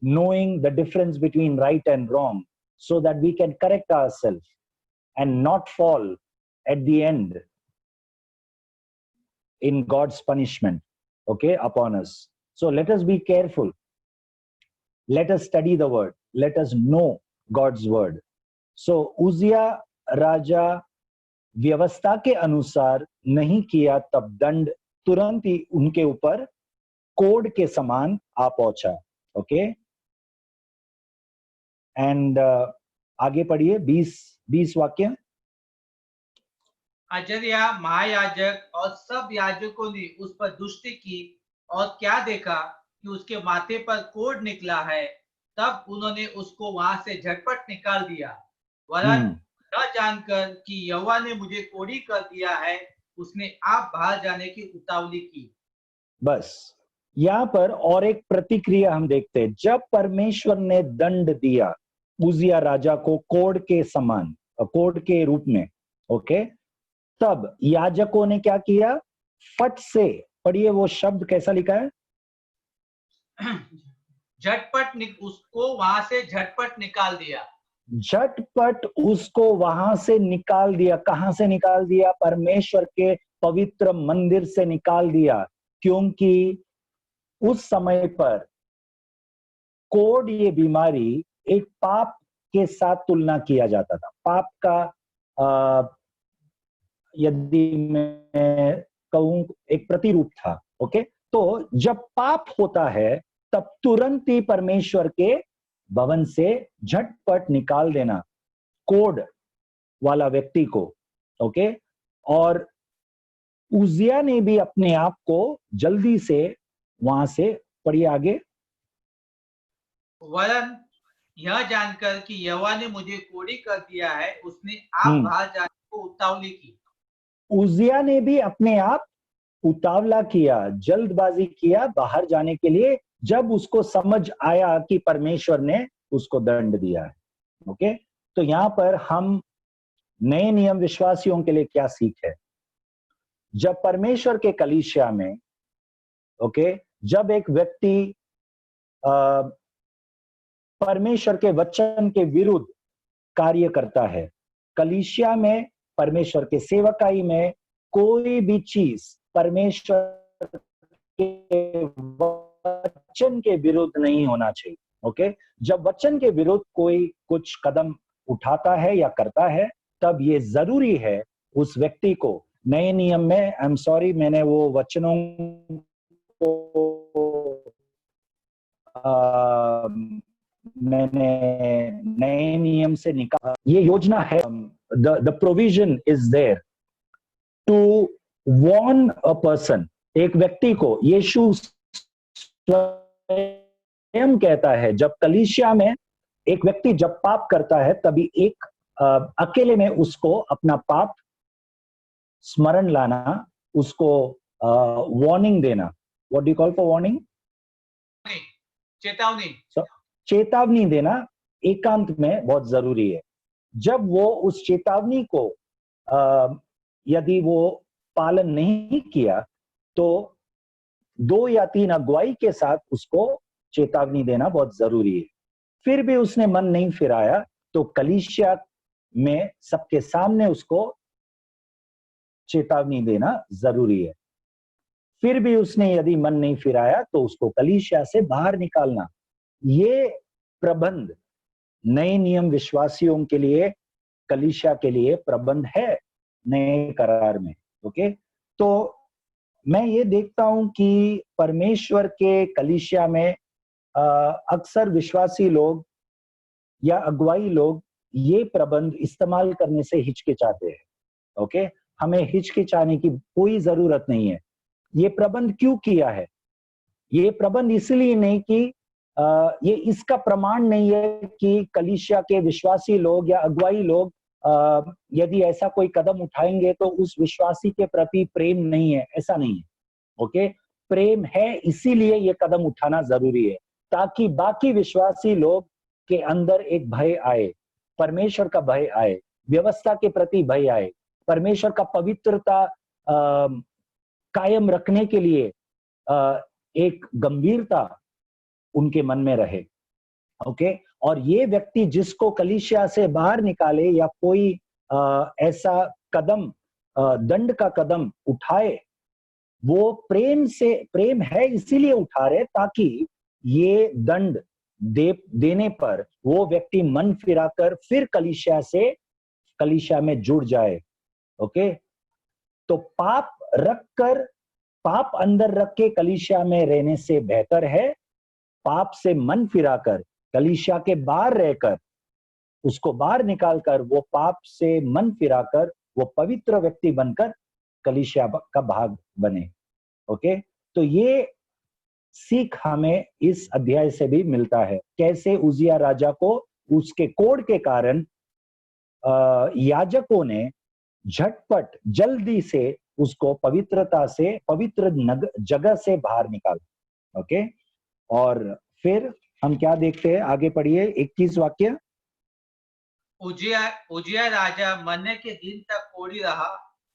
knowing the difference between right and wrong, so that we can correct ourselves and not fall at the end in God's punishment, okay, upon us. So let us be careful. Let us study the word. Let us know God's word. So उजिया राजा व्यवस्था के अनुसार नहीं किया, तब दंड तुरंत ही उनके ऊपर कोड के समान आ पहुंचा। ओके, एंड आगे पढ़िए 20 वाक्य। अजर्या महायाजक और सब याजकों ने उस पर दुष्टि की, और क्या देखा कि उसके माथे पर कोढ़ निकला है, तब उन्होंने उसको वहां से झटपट निकाल दिया। वरन न जानकर कि यहोवा ने मुझे कोढ़ी कर दिया है, उसने आप बाहर जाने की उतावली की। बस यहां पर और एक प्रतिक्रिया हम देखते हैं। जब परमेश्वर ने दंड दिया उजिया राजा को कोढ़ के समान, कोढ़ के रूप में, ओके, तब याजकों ने क्या किया? फट से, पढ़िए वो शब्द कैसा लिखा है? झटपट उसको वहां से झटपट निकाल दिया। झटपट उसको वहां से निकाल दिया। कहां से निकाल दिया? परमेश्वर के पवित्र मंदिर से निकाल दिया, क्योंकि उस समय पर कोढ़, ये बीमारी एक पाप के साथ तुलना किया जाता था। पाप का यदि मैं कहूं एक प्रतिरूप था। ओके, तो जब पाप होता है तब तुरंत ही परमेश्वर के भवन से झटपट निकाल देना कोढ़ वाला व्यक्ति को। ओके, और उजिया ने भी अपने आप को जल्दी से वहां से, पढ़िए आगे, वरन यह जानकर कि यहोवा ने मुझे कोढ़ी कर दिया है, उसने आप बाहर जाने को उतावली की। उजिया ने भी अपने आप उतावला किया, जल्दबाजी किया बाहर जाने के लिए, जब उसको समझ आया कि परमेश्वर ने उसको दंड दिया है। ओके, तो यहां पर हम नए नियम विश्वासियों के लिए क्या सीख है? जब परमेश्वर के कलीसिया में ओके, जब एक व्यक्ति परमेश्वर के वचन के विरुद्ध कार्य करता है, कलीसिया में परमेश्वर के सेवकाई में कोई भी चीज परमेश्वर के वचन के विरुद्ध नहीं होना चाहिए। ओके, जब वचन के विरुद्ध कोई कुछ कदम उठाता है या करता है, तब ये जरूरी है उस व्यक्ति को नए नियम में, आई एम सॉरी मैंने वो वचनों को मैंने नए नियम से निकाला, ये योजना है, the provision is there to warn a person, एक व्यक्ति को यीशु स्वयं कहता है, जब कलीसिया में एक व्यक्ति जब पाप करता है तभी एक अकेले में उसको अपना पाप स्मरण लाना, उसको वार्निंग देना, what do you call for warning, चेतावनी, चेतावनी देना एकांत में बहुत जरूरी है। जब वो उस चेतावनी को यदि वो पालन नहीं किया तो 2 या 3 अगुवाई के साथ उसको चेतावनी देना बहुत जरूरी है। फिर भी उसने मन नहीं फिराया तो कलीसिया में सबके सामने उसको चेतावनी देना जरूरी है। फिर भी उसने यदि मन नहीं फिराया तो उसको कलीसिया से बाहर निकालना। ये प्रबंध नए नियम विश्वासियों के लिए, कलीसिया के लिए प्रबंध है नए करार में। ओके, तो मैं ये देखता हूं कि परमेश्वर के कलीसिया में अक्सर विश्वासी लोग या अगुवाई लोग ये प्रबंध इस्तेमाल करने से हिचकिचाते हैं। ओके, हमें हिचकिचाने की कोई जरूरत नहीं है। ये प्रबंध क्यों किया है? ये प्रबंध इसलिए नहीं कि ये इसका प्रमाण नहीं है कि कलीसिया के विश्वासी लोग या अगुवाई लोग यदि ऐसा कोई कदम उठाएंगे तो उस विश्वासी के प्रति प्रेम नहीं है, ऐसा नहीं है। ओके, प्रेम है, इसीलिए ये कदम उठाना जरूरी है ताकि बाकी विश्वासी लोग के अंदर एक भय आए, परमेश्वर का भय आए, व्यवस्था के प्रति भय आए, परमेश्वर का पवित्रता कायम रखने के लिए एक गंभीरता उनके मन में रहे। ओके, और ये व्यक्ति जिसको कलीसिया से बाहर निकाले या कोई ऐसा कदम, दंड का कदम उठाए, वो प्रेम है इसीलिए उठा रहे ताकि ये दंड देने पर वो व्यक्ति मन फिराकर फिर कलीसिया में जुड़ जाए। ओके, तो पाप अंदर रख के कलीसिया में रहने से बेहतर है पाप से मन फिराकर कलीसिया के बाहर रहकर, उसको बाहर निकालकर वो पाप से मन फिराकर वो पवित्र व्यक्ति बनकर कलीसिया का भाग बने। ओके, तो ये सीख हमें इस अध्याय से भी मिलता है, कैसे उजिया राजा को उसके कोड के कारण याजकों ने झटपट जल्दी से उसको पवित्रता से, पवित्र जगह से बाहर निकाला। ओके, और फिर हम क्या देखते हैं, आगे पढ़िए 21 वाक्य। उजिया राजा मरने के दिन तक कोढ़ी रहा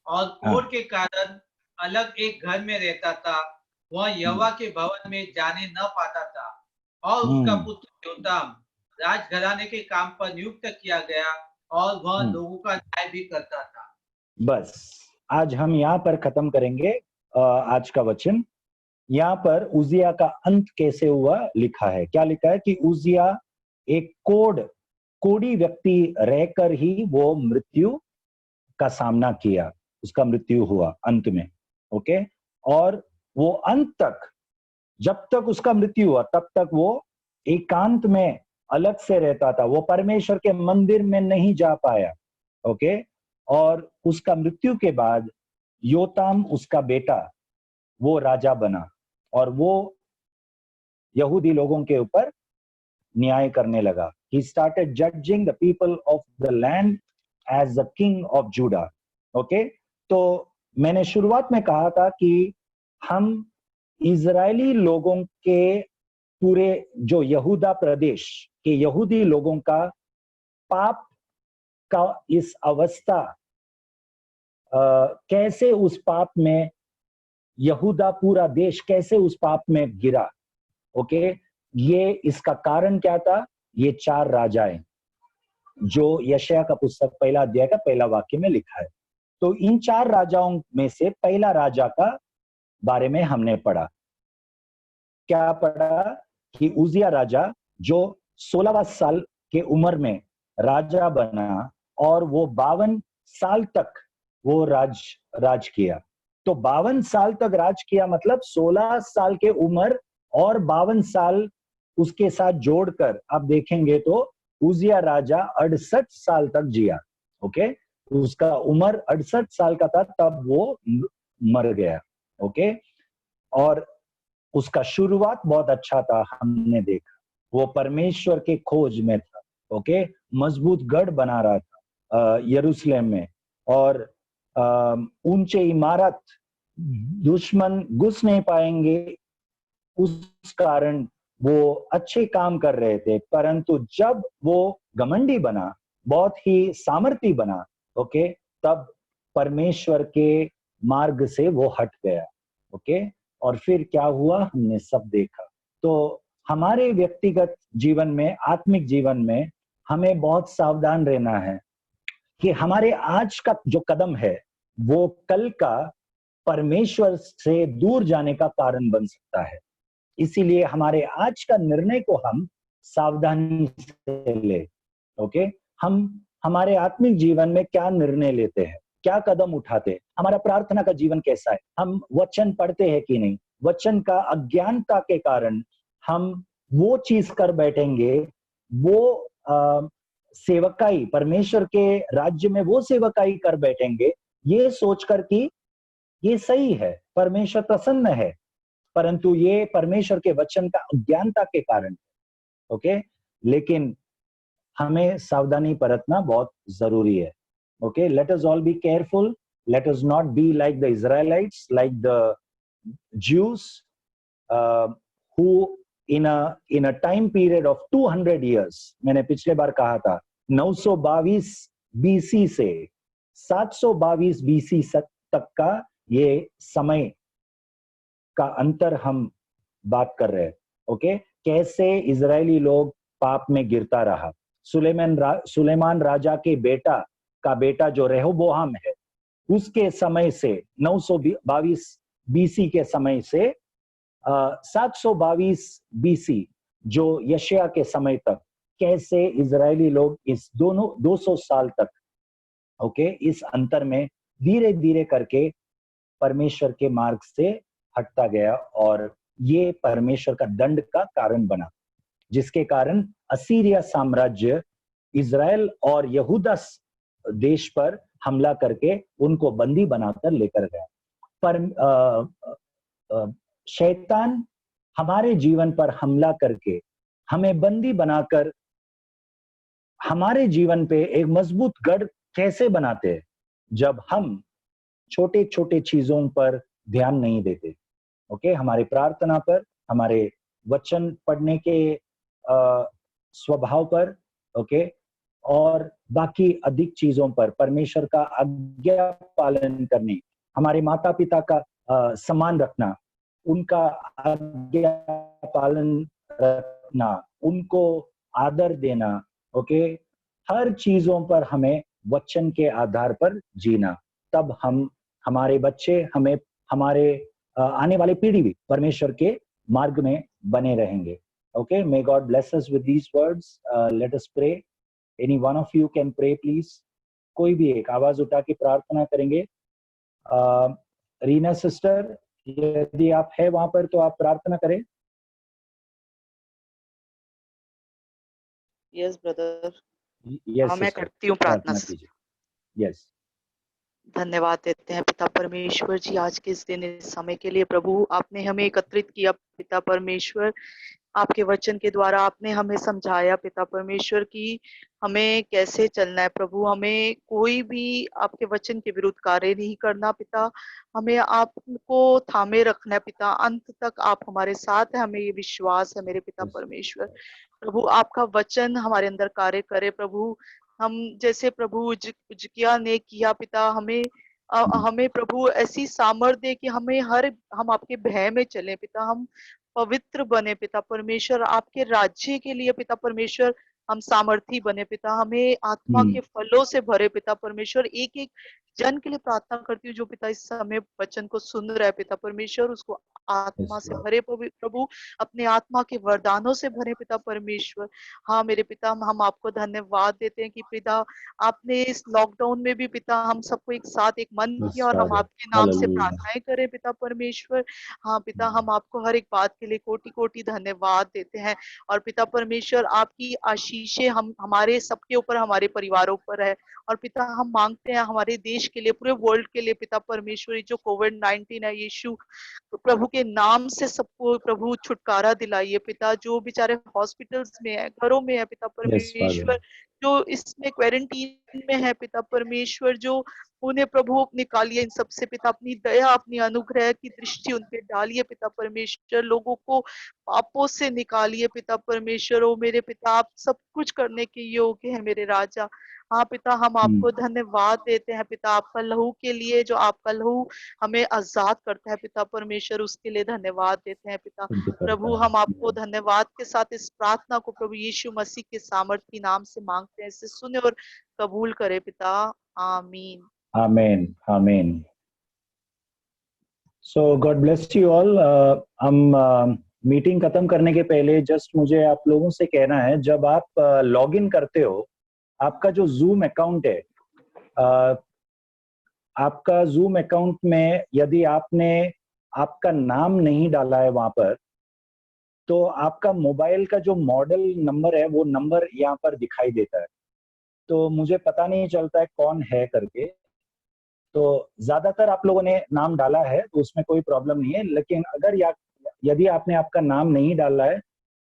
और कोढ़ के कारण अलग एक घर में रहता था, वह यहोवा के भवन में जाने न पाता था। और उसका पुत्र योताम राजघराने के काम पर नियुक्त किया गया और वह लोगों का न्याय भी करता था। बस आज हम यहाँ पर खत्म करेंगे आज का वचन। यहाँ पर उजिया का अंत कैसे हुआ लिखा है, क्या लिखा है कि उजिया एक कोढ़ी व्यक्ति रहकर ही वो मृत्यु का सामना किया, उसका मृत्यु हुआ अंत में। ओके, और वो अंत तक, जब तक उसका मृत्यु हुआ तब तक वो एकांत में अलग से रहता था, वो परमेश्वर के मंदिर में नहीं जा पाया। ओके, और उसका मृत्यु के बाद योताम उसका बेटा वो राजा बना और वो यहूदी लोगों के ऊपर न्याय करने लगा। He started judging the people of the land as the king of Judah. Okay, तो मैंने शुरुआत में कहा था कि हम इजरायली लोगों के पूरे जो यहूदा प्रदेश के यहूदी लोगों का पाप का इस अवस्था कैसे उस पाप में यहूदा पूरा देश कैसे उस पाप में गिरा। ओके, ये इसका कारण क्या था? ये 4 राजाएं जो यशायाह का पुस्तक पहला अध्याय का पहला वाक्य में लिखा है। तो इन 4 राजाओं में से पहला राजा का बारे में हमने पढ़ा। क्या पढ़ा? कि उजिया राजा जो 16वां साल के उम्र में राजा बना और वो 52 साल तक वो राज किया। तो 52 साल तक राज किया मतलब 16 साल के उम्र और 52 साल उसके साथ जोड़कर आप देखेंगे तो उजिया राजा 68 साल तक जिया। ओके, उसका उम्र 68 साल का था तब वो मर गया। ओके, और उसका शुरुआत बहुत अच्छा था, हमने देखा वो परमेश्वर के खोज में था। ओके, मजबूत गढ़ बना रहा था यरूशलेम में, और ऊंचे इमारत दुश्मन घुस नहीं पाएंगे, उस कारण वो अच्छे काम कर रहे थे। परंतु जब वो घमंडी बना, बहुत ही सामर्थी बना, ओके, तब परमेश्वर के मार्ग से वो हट गया। ओके, और फिर क्या हुआ हमने सब देखा। तो हमारे व्यक्तिगत जीवन में, आत्मिक जीवन में हमें बहुत सावधान रहना है कि हमारे आज का जो कदम है वो कल का परमेश्वर से दूर जाने का कारण बन सकता है। इसीलिए हमारे आज का निर्णय को हम सावधानी से ले। ओके, हम हमारे आत्मिक जीवन में क्या निर्णय लेते हैं, क्या कदम उठाते हैं, हमारा प्रार्थना का जीवन कैसा है, हम वचन पढ़ते हैं कि नहीं। वचन का अज्ञानता के कारण हम वो चीज कर बैठेंगे, वो सेवकाई, परमेश्वर के राज्य में वो सेवकाई कर बैठेंगे ये सोचकर कि ये सही है, परमेश्वर प्रसन्न है, परंतु ये परमेश्वर के वचन का अज्ञानता के कारण। ओके, लेकिन हमें सावधानी बरतना बहुत जरूरी है। Okay, let us all be careful, let us not be like the Israelites, like the Jews who in a time period of 200 years, मैंने पिछले बार कहा था 922 BC से 722 BC तक का ये समय का अंतर हम बात कर रहे हैं। ओके, कैसे इजरायली लोग पाप में गिरता रहा। सुलेमान राजा के बेटा जो रेहोबोआम है, उसके समय से 922 BC के समय से 722 BC जो यशायाह के समय तक, कैसे इजरायली लोग इस दोनों 200 साल तक, ओके, इस अंतर में धीरे धीरे करके परमेश्वर के मार्ग से हटता गया, और ये परमेश्वर का दंड का कारण बना, जिसके कारण असीरिया साम्राज्य इजराइल और यहूदा देश पर हमला करके उनको बंदी बनाकर लेकर गया। पर शैतान हमारे जीवन पर हमला करके हमें बंदी बनाकर हमारे जीवन पे एक मजबूत गढ़ कैसे बनाते हैं? जब हम छोटे छोटे चीजों पर ध्यान नहीं देते। ओके, हमारे प्रार्थना पर, हमारे वचन पढ़ने के स्वभाव पर, ओके, और बाकी अधिक चीजों पर, परमेश्वर का आज्ञा पालन करने, हमारे माता पिता का सम्मान रखना, उनका आज्ञा पालन रखना, उनको आदर देना। ओके, हर चीजों पर हमें वचन के आधार पर जीना, तब हम, हमारे बच्चे, हमें, हमारे आने वाले पीढ़ी भी परमेश्वर के मार्ग में बने रहेंगे। Okay, may God bless us with these words. Let us pray. Any one of you can pray, please. कोई भी एक आवाज उठा के प्रार्थना करेंगे। रीना सिस्टर, यदि आप है वहां पर तो आप प्रार्थना करें। यस ब्रदर, यस, मैं करती हूँ प्रार्थना कीजिए। यस, धन्यवाद देते हैं पिता परमेश्वर जी आज के इस दिन, इस समय के लिए। प्रभु, आपने हमें एकत्रित किया पिता परमेश्वर, आपके वचन के द्वारा आपने हमें समझाया पिता परमेश्वर की हमें कैसे चलना है। प्रभु, हमें कोई भी आपके वचन के विरुद्ध कार्य नहीं करना पिता, हमें आपको थामे रखना है पिता, अंत तक आप हमारे साथ हैं, हमें ये विश्वास है मेरे पिता परमेश्वर। प्रभु, आपका वचन हमारे अंदर कार्य करे प्रभु। हम जैसे प्रभु हिजकिय्याह ने किया पिता, हमें हमें प्रभु ऐसी सामर्थ्य दे कि हम आपके भय में चले पिता, हम पवित्र बने पिता परमेश्वर, आपके राज्य के लिए पिता परमेश्वर हम सामर्थी बने पिता, हमें आत्मा के फलों से भरे पिता परमेश्वर। एक एक जन के लिए प्रार्थना करती हूँ जो पिता इस समय वचन को सुन रहा है पिता परमेश्वर, उसको आत्मा से भरे प्रभु, अपने आत्मा के वरदानों से भरे पिता परमेश्वर। हाँ मेरे पिता, हम आपको धन्यवाद देते हैं कि पिता आपने इस लॉकडाउन में भी पिता हम सबको एक साथ एक मन किया और हम आपके नाम से प्रार्थनाएं करें पिता परमेश्वर। हाँ पिता, हम आपको हर एक बात के लिए कोटि कोटि धन्यवाद देते हैं। और पिता परमेश्वर, आपकी आशीषें हम हमारे सबके ऊपर, हमारे परिवारों पर है। और पिता हम मांगते हैं हमारे देश के लिए, पूरे वर्ल्ड के लिए पिता परमेश्वर, जो कोविड-19 है, यीशु प्रभु के नाम से सबको प्रभु छुटकारा दिलाइए पिता। जो बेचारे हॉस्पिटल्स में है, घरों में है पिता परमेश्वर, जो इसमें क्वारंटीन में है पिता परमेश्वर, जो उन्हें प्रभु निकालिए इन सबसे पिता, अपनी दया अपनी अनुग्रह की दृष्टि उन पे डालिए पिता परमेश्वर, लोगों को पापों से निकालिए पिता परमेश्वर। ओ मेरे पिता, आप सब कुछ करने के योग्य है मेरे राजा। हाँ पिता, हम आपको धन्यवाद देते हैं पिता, आपका लहू के लिए, जो आपका लहू हमें आजाद करता है पिता परमेश्वर, उसके लिए धन्यवाद देते हैं पिता प्रभु। हम आपको धन्यवाद के साथ इस प्रार्थना को प्रभु यीशु मसीह के सामर्थ्य नाम से मांगते हैं, इसे सुने और कबूल करे पिता, आमीन आमीन आमीन। सो गॉड ब्लेस यू ऑल। हम मीटिंग खत्म करने के पहले जस्ट मुझे आप लोगों से कहना है, जब आप लॉग इन करते हो, आपका जो जूम अकाउंट है, आपका जूम अकाउंट में यदि आपने आपका नाम नहीं डाला है वहां पर, तो आपका मोबाइल का जो मॉडल नंबर है वो नंबर यहाँ पर दिखाई देता है। तो मुझे पता नहीं चलता है कौन है करके। तो ज्यादातर आप लोगों ने नाम डाला है तो उसमें कोई प्रॉब्लम नहीं है, लेकिन अगर यदि आपने आपका नाम नहीं डाला है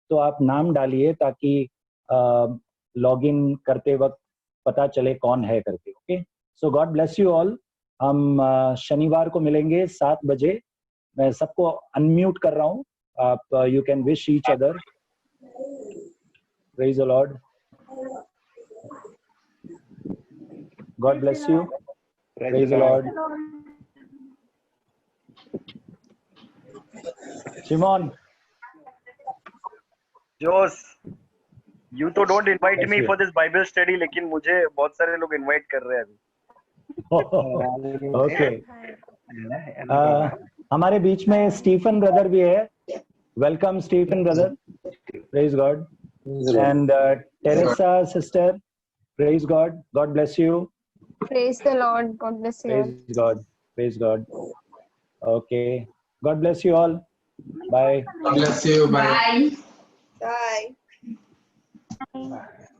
तो आप नाम डालिए, ताकि लॉगिन करते वक्त पता चले कौन है करके। Okay, so God bless you all. हम शनिवार को मिलेंगे 7 बजे। मैं सबको अनम्यूट कर रहा हूँ, आप you can wish each other. Praise the Lord. God bless you. Praise the Lord. Shimon, Jose, you तो don't invite me for this Bible study, लेकिन मुझे बहुत सारे लोग invite कर रहे हैं अभी। ओके। हमारे बीच में स्टीफन ब्रदर भी है। Welcome Stephen brother. Praise God. And Teresa sister, praise God. God bless you. Praise the Lord. God bless you. Praise God. Praise God. Okay, God bless you all. Bye. God bless you. Bye. Bye. Bye.